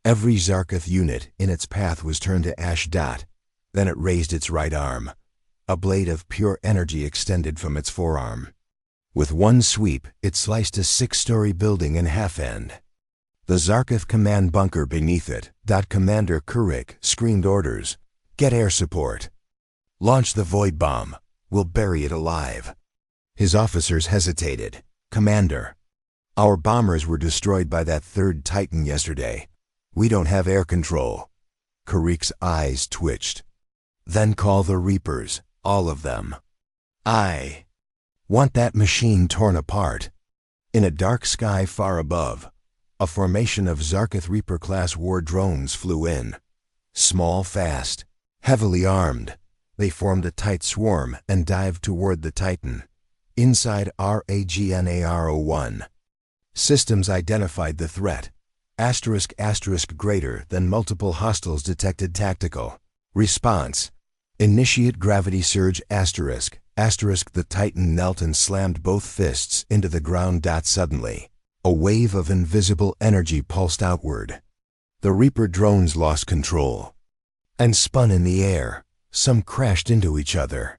Every Zarkith unit in its path was turned to ash. Then it raised its right arm. A blade of pure energy extended from its forearm. With one sweep, it sliced a 6-story building in half. The Zarkith command bunker beneath it. Commander Kurik screamed orders. Get air support. Launch the void bomb. We'll bury it alive. His officers hesitated. Commander, our bombers were destroyed by that third Titan yesterday. We don't have air control. Kurik's eyes twitched. Then call the Reapers, all of them. I want that machine torn apart. In a dark sky far above, a formation of Zarkith Reaper-class war drones flew in. Small, fast, heavily armed, they formed a tight swarm and dived toward the Titan. Inside Ragnar-01. Systems identified the threat. *** greater than multiple hostiles detected. Tactical response. Initiate gravity surge. ***. The Titan knelt and slammed both fists into the ground. Suddenly, a wave of invisible energy pulsed outward. The Reaper drones lost control and spun in the air. Some crashed into each other.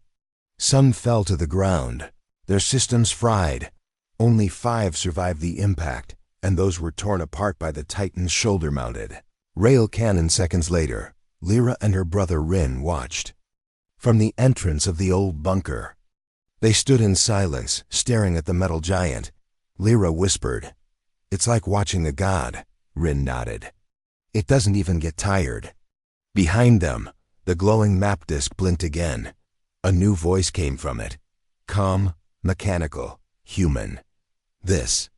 Some fell to the ground, their systems fried. Only 5 survived the impact, and those were torn apart by the Titan's shoulder-mounted rail cannon. Seconds later, Lyra and her brother Rin watched from the entrance of the old bunker. They stood in silence, staring at the metal giant. Lyra whispered, "It's like watching a god." Rin nodded. "It doesn't even get tired." Behind them, the glowing map disk blinked again. A new voice came from it. Calm, mechanical, human. "This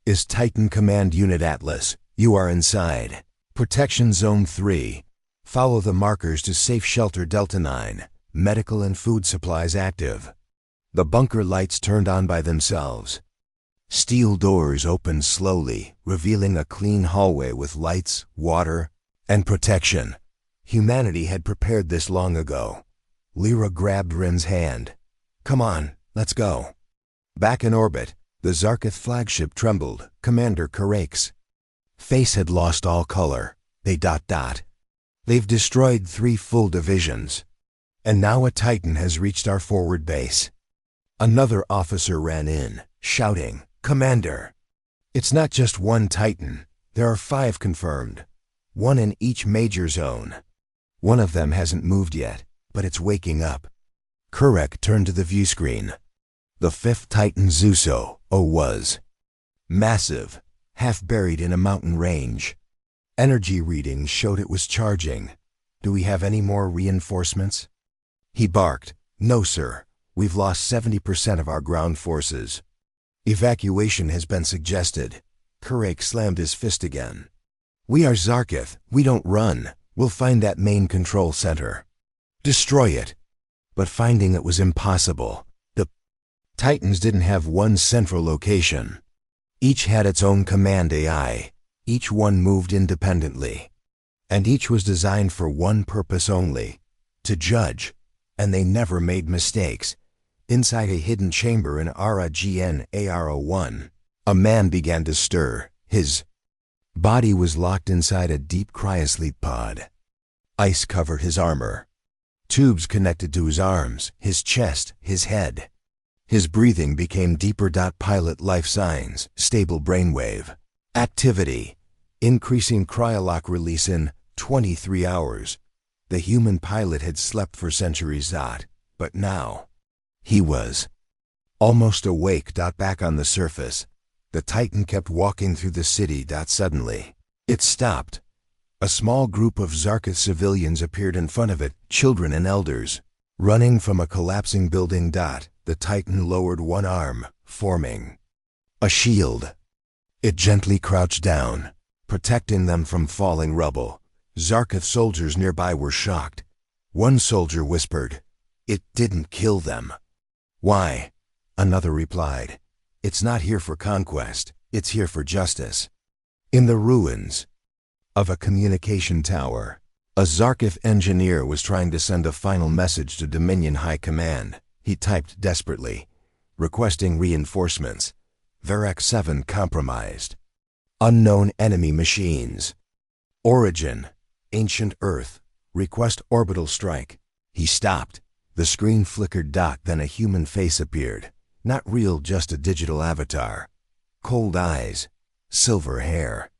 is Titan Command Unit Atlas. You are inside Protection Zone 3. Follow the markers to Safe Shelter Delta 9. Medical and food supplies active." The bunker lights turned on by themselves. Steel doors opened slowly, revealing a clean hallway with lights, water, and protection. Humanity had prepared this long ago. Lyra grabbed Rin's hand. "Come on, let's go." Back in orbit, the Zarkith flagship trembled. Commander Kurek's face had lost all color. They've destroyed 3 full divisions. And now a Titan has reached our forward base. Another officer ran in, shouting, "Commander, it's not just one Titan. There are 5 confirmed. 1 in each major zone. One of them hasn't moved yet, but it's waking up." Kurek turned to the view screen. The 5th Titan Zuso was massive, half buried in a mountain range. Energy readings showed it was charging. "Do we have any more reinforcements?" He barked. "No, sir. We've lost 70% of our ground forces. Evacuation has been suggested." Kurek slammed his fist again. "We are Zarkith. We don't run. We'll find that main control center. Destroy it." But finding it was impossible. The Titans didn't have one central location. Each had its own command AI. Each one moved independently. And each was designed for one purpose only: to judge. And they never made mistakes. Inside a hidden chamber in ARA-GN-AR01, a man began to stir. His body was locked inside a deep cryosleep pod. Ice covered his armor. Tubes connected to his arms, his chest, his head. His breathing became deeper. Pilot life signs, stable brainwave. Activity, increasing cryolock release in 23 hours. The human pilot had slept for centuries. But now, he was almost awake. Back on the surface, the Titan kept walking through the city. Suddenly, it stopped. A small group of Zarkith civilians appeared in front of it, children and elders, running from a collapsing building. The Titan lowered one arm, forming a shield. It gently crouched down, protecting them from falling rubble. Zarkith soldiers nearby were shocked. One soldier whispered, "It didn't kill them." "Why?" Another replied, "It's not here for conquest, it's here for justice." In the ruins of a communication tower, a Zarkith engineer was trying to send a final message to Dominion High Command. He typed desperately, requesting reinforcements. Verac 7 compromised. Unknown enemy machines. Origin, ancient Earth. Request orbital strike. He stopped. The screen flickered. Then a human face appeared. Not real, just a digital avatar. Cold eyes, silver hair.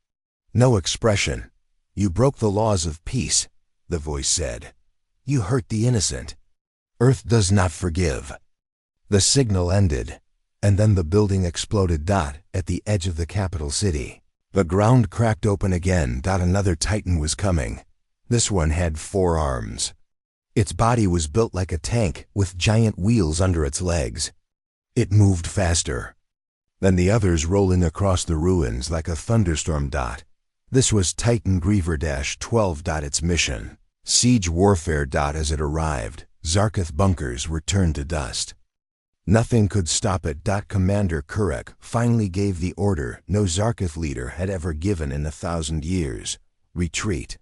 No expression. "You broke the laws of peace," the voice said. "You hurt the innocent. Earth does not forgive." The signal ended, and then the building exploded. At the edge of the capital city, the ground cracked open again. Another Titan was coming. This one had 4 arms. Its body was built like a tank, with giant wheels under its legs. It moved faster than the others, rolling across the ruins like a thunderstorm. This was Titan Griever-12. Its mission: siege warfare. As it arrived, Zarkith bunkers were turned to dust. Nothing could stop it. Commander Kurek finally gave the order no Zarkith leader had ever given in 1,000 years: retreat.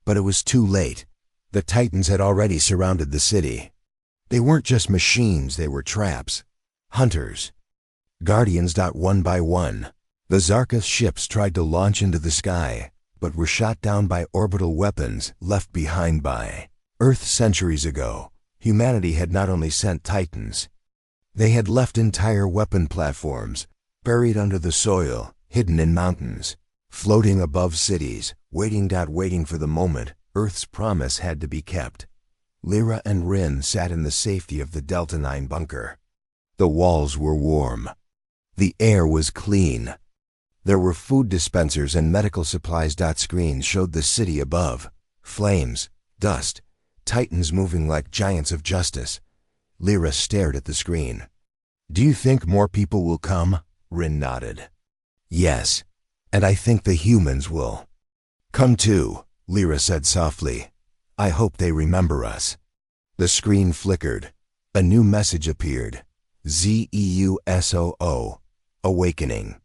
But it was too late. The Titans had already surrounded the city. They weren't just machines, they were traps. Hunters. Guardians. One by one, the Zarkith ships tried to launch into the sky, but were shot down by orbital weapons left behind by Earth. Centuries ago, humanity had not only sent Titans, they had left entire weapon platforms, buried under the soil, hidden in mountains, floating above cities, waiting for the moment Earth's promise had to be kept. Lyra and Rin sat in the safety of the Delta 9 bunker. The walls were warm. The air was clean. There were food dispensers and medical supplies. Screens showed the city above. Flames, dust, Titans moving like giants of justice. Lyra stared at the screen. "Do you think more people will come?" Rin nodded. "Yes, and I think the humans will come too," Lyra said softly. "I hope they remember us." The screen flickered. A new message appeared. ZEUSOO. Awakening.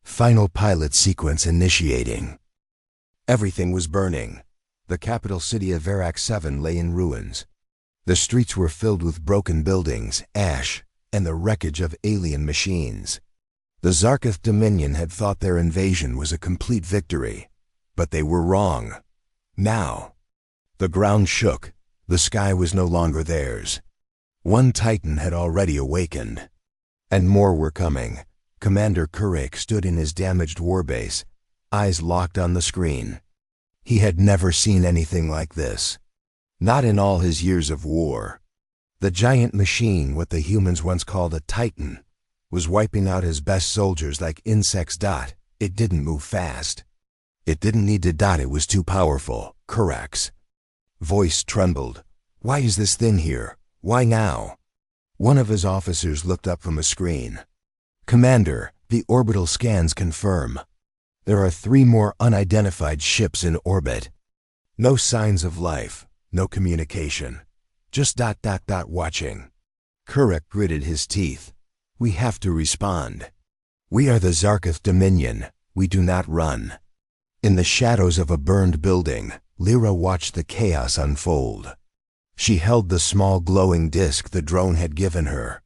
Final pilot sequence initiating. Everything was burning. The capital city of Verac 7 lay in ruins. The streets were filled with broken buildings, ash, and the wreckage of alien machines. The Zarkith Dominion had thought their invasion was a complete victory, but they were wrong. Now, the ground shook. The sky was no longer theirs. One Titan had already awakened, and more were coming. Commander Kurek stood in his damaged warbase, eyes locked on the screen. He had never seen anything like this. Not in all his years of war. The giant machine, what the humans once called a Titan, was wiping out his best soldiers like insects. It didn't move fast. It didn't need to dot, it was too powerful. Kurek's voice trembled. Why is this thing here? Why now? One of his officers looked up from a screen. Commander, the orbital scans confirm. There are 3 more unidentified ships in orbit. No signs of life, no communication. Just ... watching. Kurek gritted his teeth. We have to respond. We are the Zarketh Dominion. We do not run. In the shadows of a burned building, Lyra watched the chaos unfold. She held the small glowing disc the drone had given her.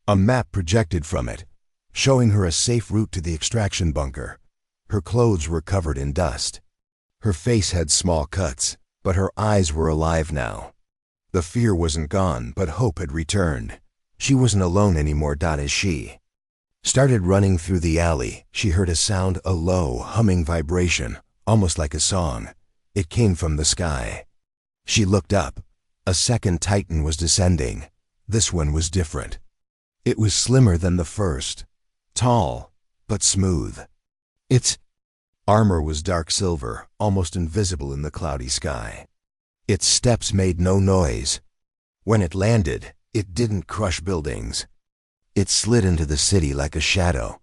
A map projected from it, showing her a safe route to the extraction bunker. Her clothes were covered in dust. Her face had small cuts, but her eyes were alive now. The fear wasn't gone, but hope had returned. She wasn't alone anymore. As she started running through the alley, she heard a sound, a low, humming vibration, almost like a song. It came from the sky. She looked up. A second Titan was descending. This one was different. It was slimmer than the first, tall, but smooth. Its armor was dark silver, almost invisible in the cloudy sky. Its steps made no noise. When it landed, it didn't crush buildings. It slid into the city like a shadow.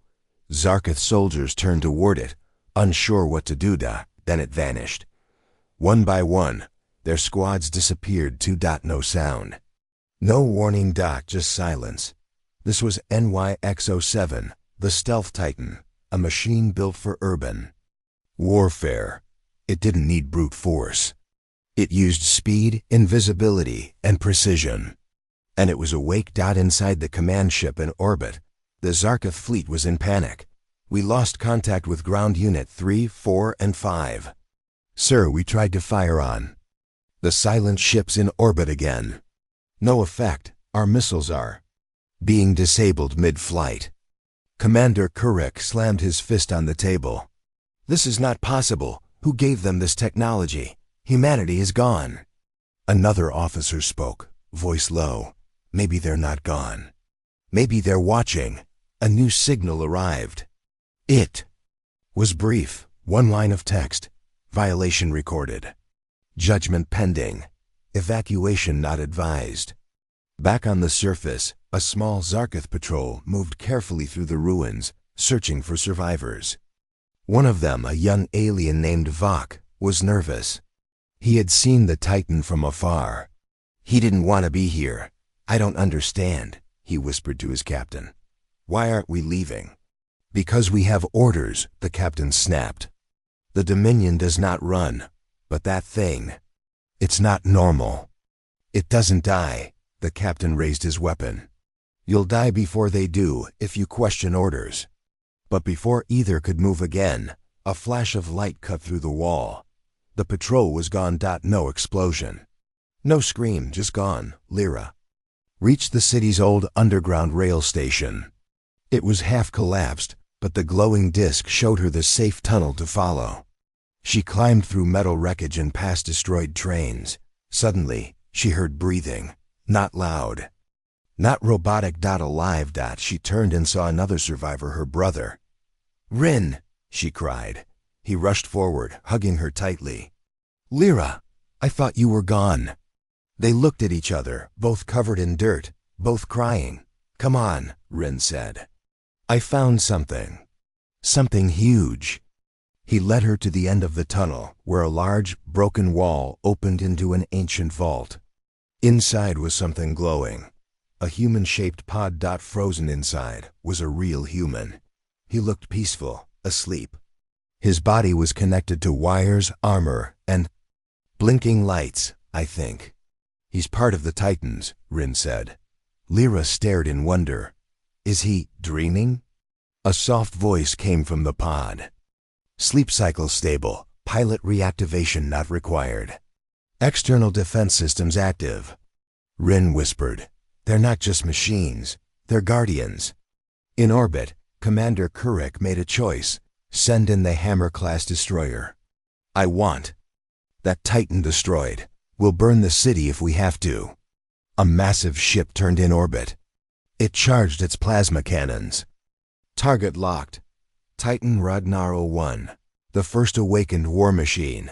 Zarketh soldiers turned toward it, unsure what to do. Then it vanished. One by one, their squads disappeared. No sound. No warning. Just silence. This was NYX-07, the Stealth Titan, a machine built for urban warfare. It didn't need brute force. It used speed, invisibility, and precision. And it was awake. Inside the command ship in orbit, the Zarketh fleet was in panic. We lost contact with ground unit 3, 4, and 5. Sir, we tried to fire on the silent ships in orbit again. No effect. Our missiles are being disabled mid-flight. Commander Kurek slammed his fist on the table. This is not possible. Who gave them this technology? Humanity is gone. Another officer spoke, voice low. Maybe they're not gone. Maybe they're watching. A new signal arrived. It was brief. 1 line of text. Violation recorded. Judgment pending. Evacuation not advised. Back on the surface, a small Zarketh patrol moved carefully through the ruins, searching for survivors. One of them, a young alien named Vok, was nervous. He had seen the Titan from afar. He didn't want to be here. I don't understand, he whispered to his captain. Why aren't we leaving? Because we have orders, the captain snapped. The Dominion does not run, but that thing, it's not normal. It doesn't die. The captain raised his weapon. You'll die before they do if you question orders. But before either could move again, a flash of light cut through the wall. The patrol was gone. No explosion. No scream, just gone. Lyra reached the city's old underground rail station. It was half collapsed, but the glowing disc showed her the safe tunnel to follow. She climbed through metal wreckage and past destroyed trains. Suddenly, she heard breathing. Not loud. Not robotic. Alive. She turned and saw another survivor, her brother. Rin, she cried. He rushed forward, hugging her tightly. Lyra, I thought you were gone. They looked at each other, both covered in dirt, both crying. Come on, Rin said. I found something. Something huge. He led her to the end of the tunnel, where a large, broken wall opened into an ancient vault. Inside was something glowing. A human-shaped pod. Frozen inside was a real human. He looked peaceful, asleep. His body was connected to wires, armor, and blinking lights, I think. He's part of the Titans, Rin said. Lyra stared in wonder. Is he dreaming? A soft voice came from the pod. Sleep cycle stable. Pilot reactivation not required. External defense systems active. Rin whispered. They're not just machines. They're guardians. In orbit, Commander Kurek made a choice. Send in the Hammer-class destroyer. I want that Titan destroyed. We'll burn the city if we have to. A massive ship turned in orbit. It charged its plasma cannons. Target locked. Titan Ragnar 01, the first awakened war machine.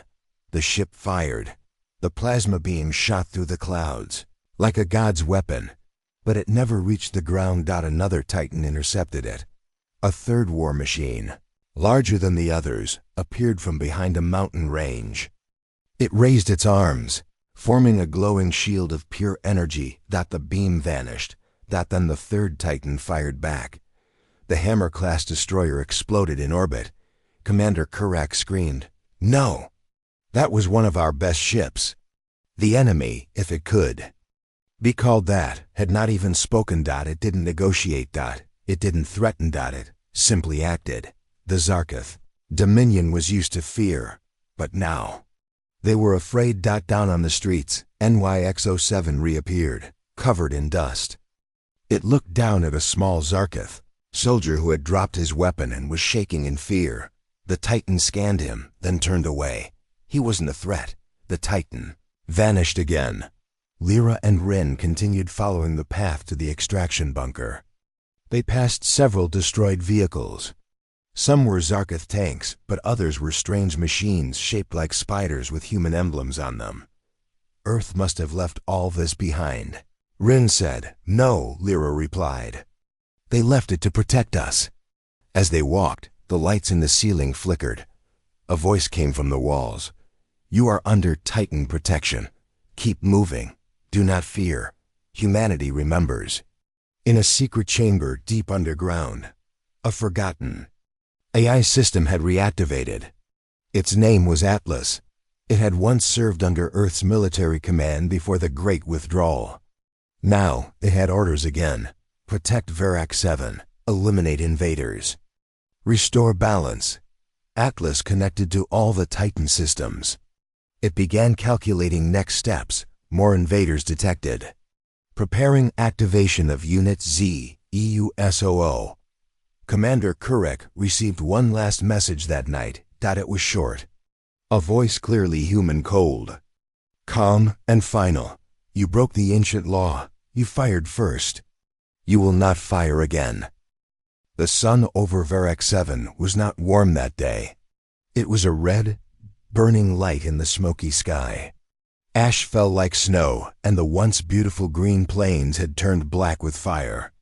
The ship fired. The plasma beam shot through the clouds, like a god's weapon, but it never reached the ground. Another Titan intercepted it. A third war machine, larger than the others, appeared from behind a mountain range. It raised its arms, forming a glowing shield of pure energy. The beam vanished. Then the third Titan fired back. The Hammer-class destroyer exploded in orbit. Commander Kurak screamed, "No! That was one of our best ships." The enemy, if it could be called that, had not even spoken. It didn't negotiate. It didn't threaten. It simply acted. The Zarketh Dominion was used to fear, but now they were afraid. Down on the streets, NYX-07 reappeared, covered in dust. It looked down at a small Zarketh soldier who had dropped his weapon and was shaking in fear. The Titan scanned him, then turned away. He wasn't a threat. The Titan vanished again. Lyra and Rin continued following the path to the extraction bunker. They passed several destroyed vehicles. Some were Zarketh tanks, but others were strange machines shaped like spiders with human emblems on them. Earth must have left all this behind. Rin said. "No," Lyra replied. "They left it to protect us." As they walked, the lights in the ceiling flickered. A voice came from the walls. "You are under Titan protection. Keep moving. Do not fear. Humanity remembers." In a secret chamber deep underground, a forgotten AI system had reactivated. Its name was Atlas. It had once served under Earth's military command before the Great Withdrawal. Now it had orders again. Protect Verac 7. Eliminate invaders. Restore balance. Atlas connected to all the Titan systems. It began calculating next steps. More invaders detected. Preparing activation of Unit Z, EUSOO. Commander Kurak received one last message that night. It was short. A voice clearly human, cold. Calm and final. You broke the ancient law. You fired first. You will not fire again. The sun over Verac 7 was not warm that day. It was a red, burning light in the smoky sky. Ash fell like snow, and the once beautiful green plains had turned black with fire.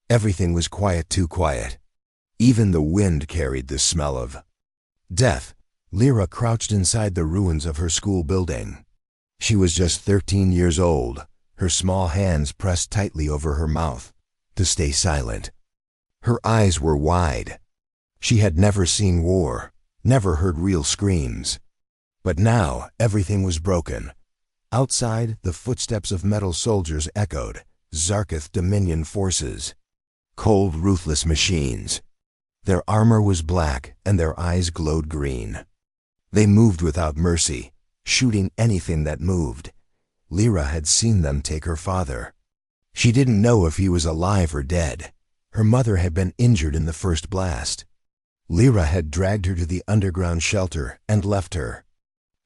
Everything was quiet, too quiet. Even the wind carried the smell of death. Lyra crouched inside the ruins of her school building. She was just 13 years old, her small hands pressed tightly over her mouth to stay silent. Her eyes were wide. She had never seen war, never heard real screams. But now everything was broken. Outside, the footsteps of metal soldiers echoed. Zarketh Dominion forces. Cold, ruthless machines. Their armor was black and their eyes glowed green. They moved without mercy, shooting anything that moved. Lyra had seen them take her father. She didn't know if he was alive or dead. Her mother had been injured in the first blast. Lyra had dragged her to the underground shelter and left her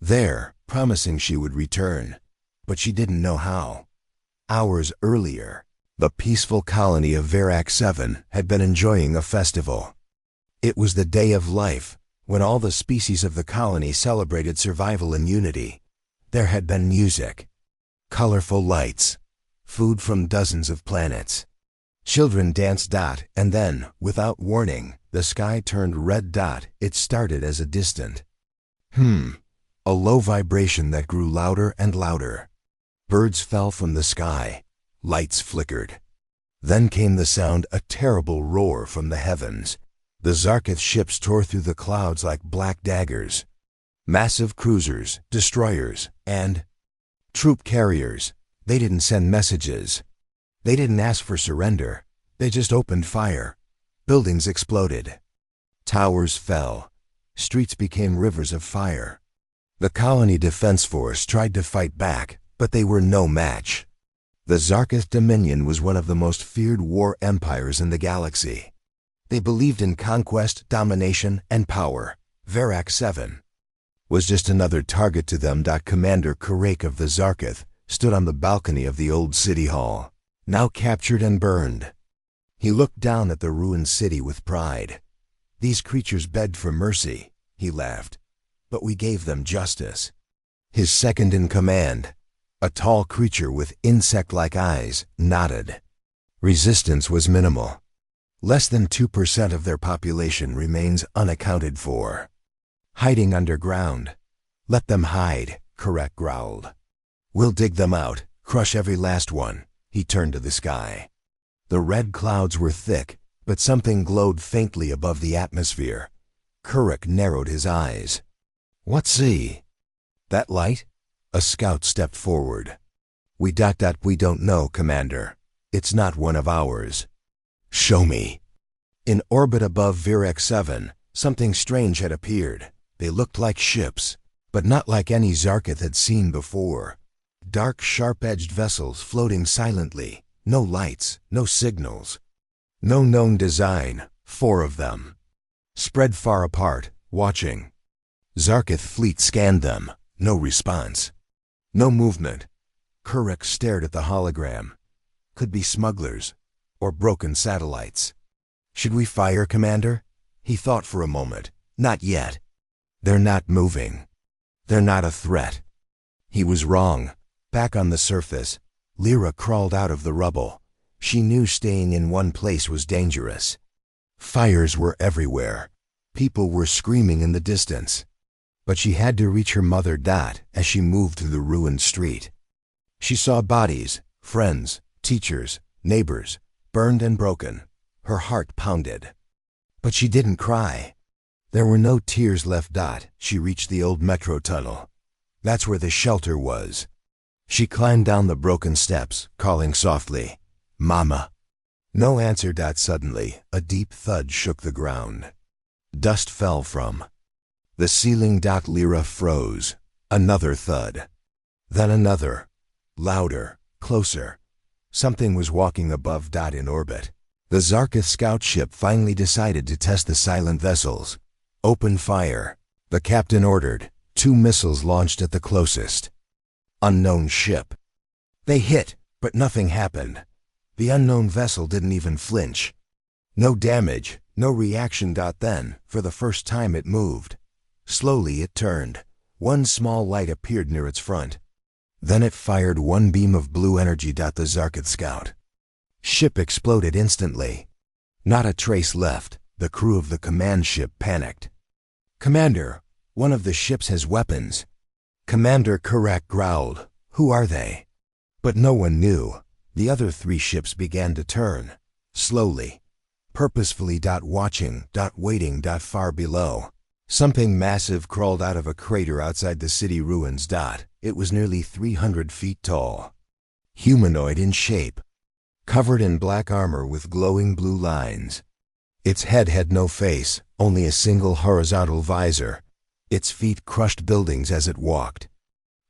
there, promising she would return. But she didn't know how. Hours earlier, the peaceful colony of Verac 7 had been enjoying a festival. It was the day of life, when all the species of the colony celebrated survival and unity. There had been music, colorful lights, food from dozens of planets. Children danced. And then, without warning, the sky turned red. It started as a distant a low vibration that grew louder and louder. Birds fell from the sky. Lights flickered. Then came the sound, a terrible roar from the heavens. The Zarketh ships tore through the clouds like black daggers. Massive cruisers, destroyers, and troop carriers. They didn't send messages. They didn't ask for surrender. They just opened fire. Buildings exploded. Towers fell. Streets became rivers of fire. The colony defense force tried to fight back, but they were no match. The Zarketh Dominion was one of the most feared war empires in the galaxy. They believed in conquest, domination, and power. Verac 7 was just another target to them. Commander Kurak of the Zarketh stood on the balcony of the old city hall, now captured and burned. He looked down at the ruined city with pride. These creatures begged for mercy, he laughed, but we gave them justice. His second in command, a tall creature with insect-like eyes, nodded. Resistance was minimal. Less than 2% of their population remains unaccounted for. Hiding underground. Let them hide, Kurek growled. We'll dig them out, crush every last one. He turned to the sky. The red clouds were thick, but something glowed faintly above the atmosphere. Kurek narrowed his eyes. What see? That light? A scout stepped forward. We don't know, Commander. It's not one of ours. Show me. In orbit above Virex 7, something strange had appeared. They looked like ships, but not like any Zarkith had seen before. Dark, sharp-edged vessels floating silently. No lights, no signals. No known design, 4 of them. Spread far apart, watching. Zarkith fleet scanned them. No response. No movement. Kurek stared at the hologram. Could be smugglers, or broken satellites. Should we fire, Commander? He thought for a moment. Not yet. They're not moving. They're not a threat. He was wrong. Back on the surface, Lyra crawled out of the rubble. She knew staying in one place was dangerous. Fires were everywhere. People were screaming in the distance. But she had to reach her mother Dot as she moved through the ruined street. She saw bodies, friends, teachers, neighbors, burned and broken. Her heart pounded. But she didn't cry. There were no tears left. Dot. She reached the old metro tunnel. That's where the shelter was. She climbed down the broken steps, calling softly, Mama. No answer. Dot. Suddenly, a deep thud shook the ground. Dust fell from the ceiling. Dot. Lyra froze. Another thud. Then another. Louder, closer. Something was walking above. Dot. In orbit. The Zarkith scout ship finally decided to test the silent vessels. Open fire. The captain ordered. 2 missiles launched at the closest. Unknown ship. They hit, but nothing happened. The unknown vessel didn't even flinch. No damage, no reaction. Then, for the first time, it moved. Slowly it turned. One small light appeared near its front. Then it fired one beam of blue energy. The Zarkith scout ship exploded instantly. Not a trace left. The crew of the command ship panicked. Commander, one of the ships has weapons. Commander Kurek growled. Who are they? But no one knew. The other 3 ships began to turn. Slowly. Purposefully. Watching. Waiting. Far below. Something massive crawled out of a crater outside the city ruins. It was nearly 300 feet tall. Humanoid in shape. Covered in black armor with glowing blue lines. Its head had no face, only a single horizontal visor. Its feet crushed buildings as it walked.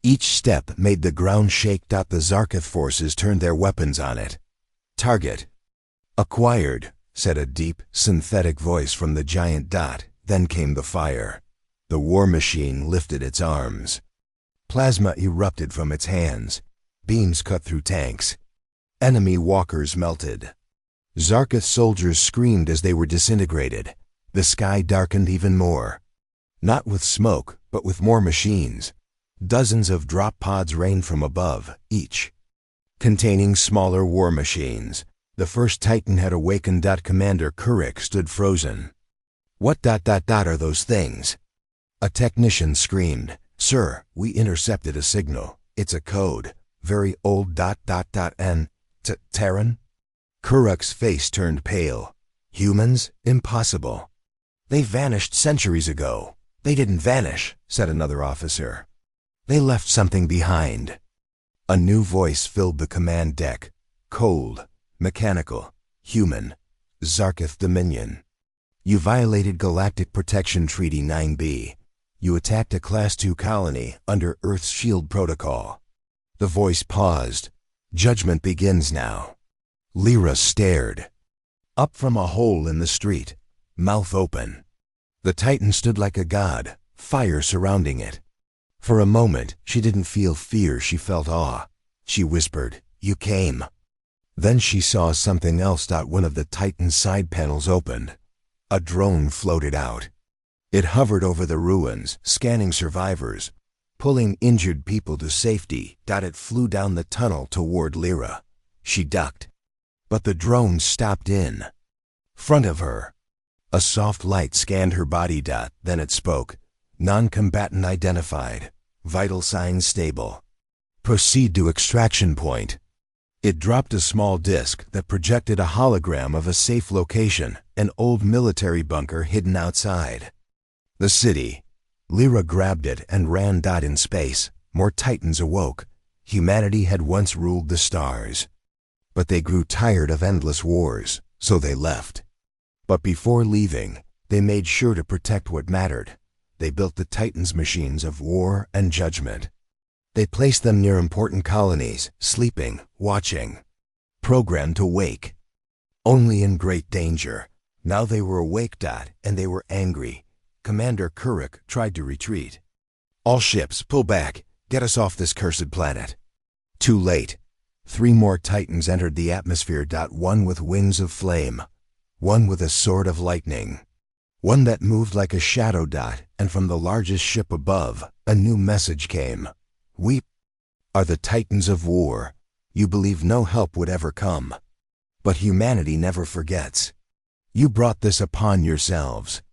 Each step made the ground shake. The Zarkith forces turned their weapons on it. Target acquired, said a deep, synthetic voice from the giant. Then came the fire. The war machine lifted its arms. Plasma erupted from its hands. Beams cut through tanks. Enemy walkers melted. Zarkith soldiers screamed as they were disintegrated. The sky darkened even more. Not with smoke, but with more machines. Dozens of drop pods rained from above, each containing smaller war machines. The first Titan had awakened. Commander Kurek stood frozen. What are those things? A technician screamed. Sir, we intercepted a signal. It's a code. Very old. N. Terran? Kurek's face turned pale. Humans? Impossible. They vanished centuries ago. They didn't vanish, said another officer. They left something behind. A new voice filled the command deck. Cold, mechanical, human. Zarkith Dominion. You violated Galactic Protection Treaty 9B. You attacked a Class 2 colony under Earth's shield protocol. The voice paused. Judgment begins now. Lyra stared. Up from a hole in the street, mouth open. The Titan stood like a god, fire surrounding it. For a moment, she didn't feel fear, she felt awe. She whispered, "You came." Then she saw something else. One of the Titan's side panels opened. A drone floated out. It hovered over the ruins, scanning survivors, pulling injured people to safety. It flew down the tunnel toward Lyra. She ducked, but the drone stopped in front of her. A soft light scanned her body. Then it spoke. Non-combatant identified. Vital signs stable. Proceed to extraction point. It dropped a small disc that projected a hologram of a safe location, an old military bunker hidden outside the city. Lyra grabbed it and ran. In space, more Titans awoke. Humanity had once ruled the stars, but they grew tired of endless wars, so they left. But before leaving, they made sure to protect what mattered. They built the Titans' machines of war and judgment. They placed them near important colonies, sleeping, watching, programmed to wake. Only in great danger. Now they were awake. And they were angry. Commander Kuruk tried to retreat. All ships, pull back. Get us off this cursed planet. Too late. 3 more Titans entered the atmosphere. One with wings of flame. One with a sword of lightning. One that moved like a shadow. And from the largest ship above, a new message came. We are the Titans of war. You believe no help would ever come. But humanity never forgets. You brought this upon yourselves.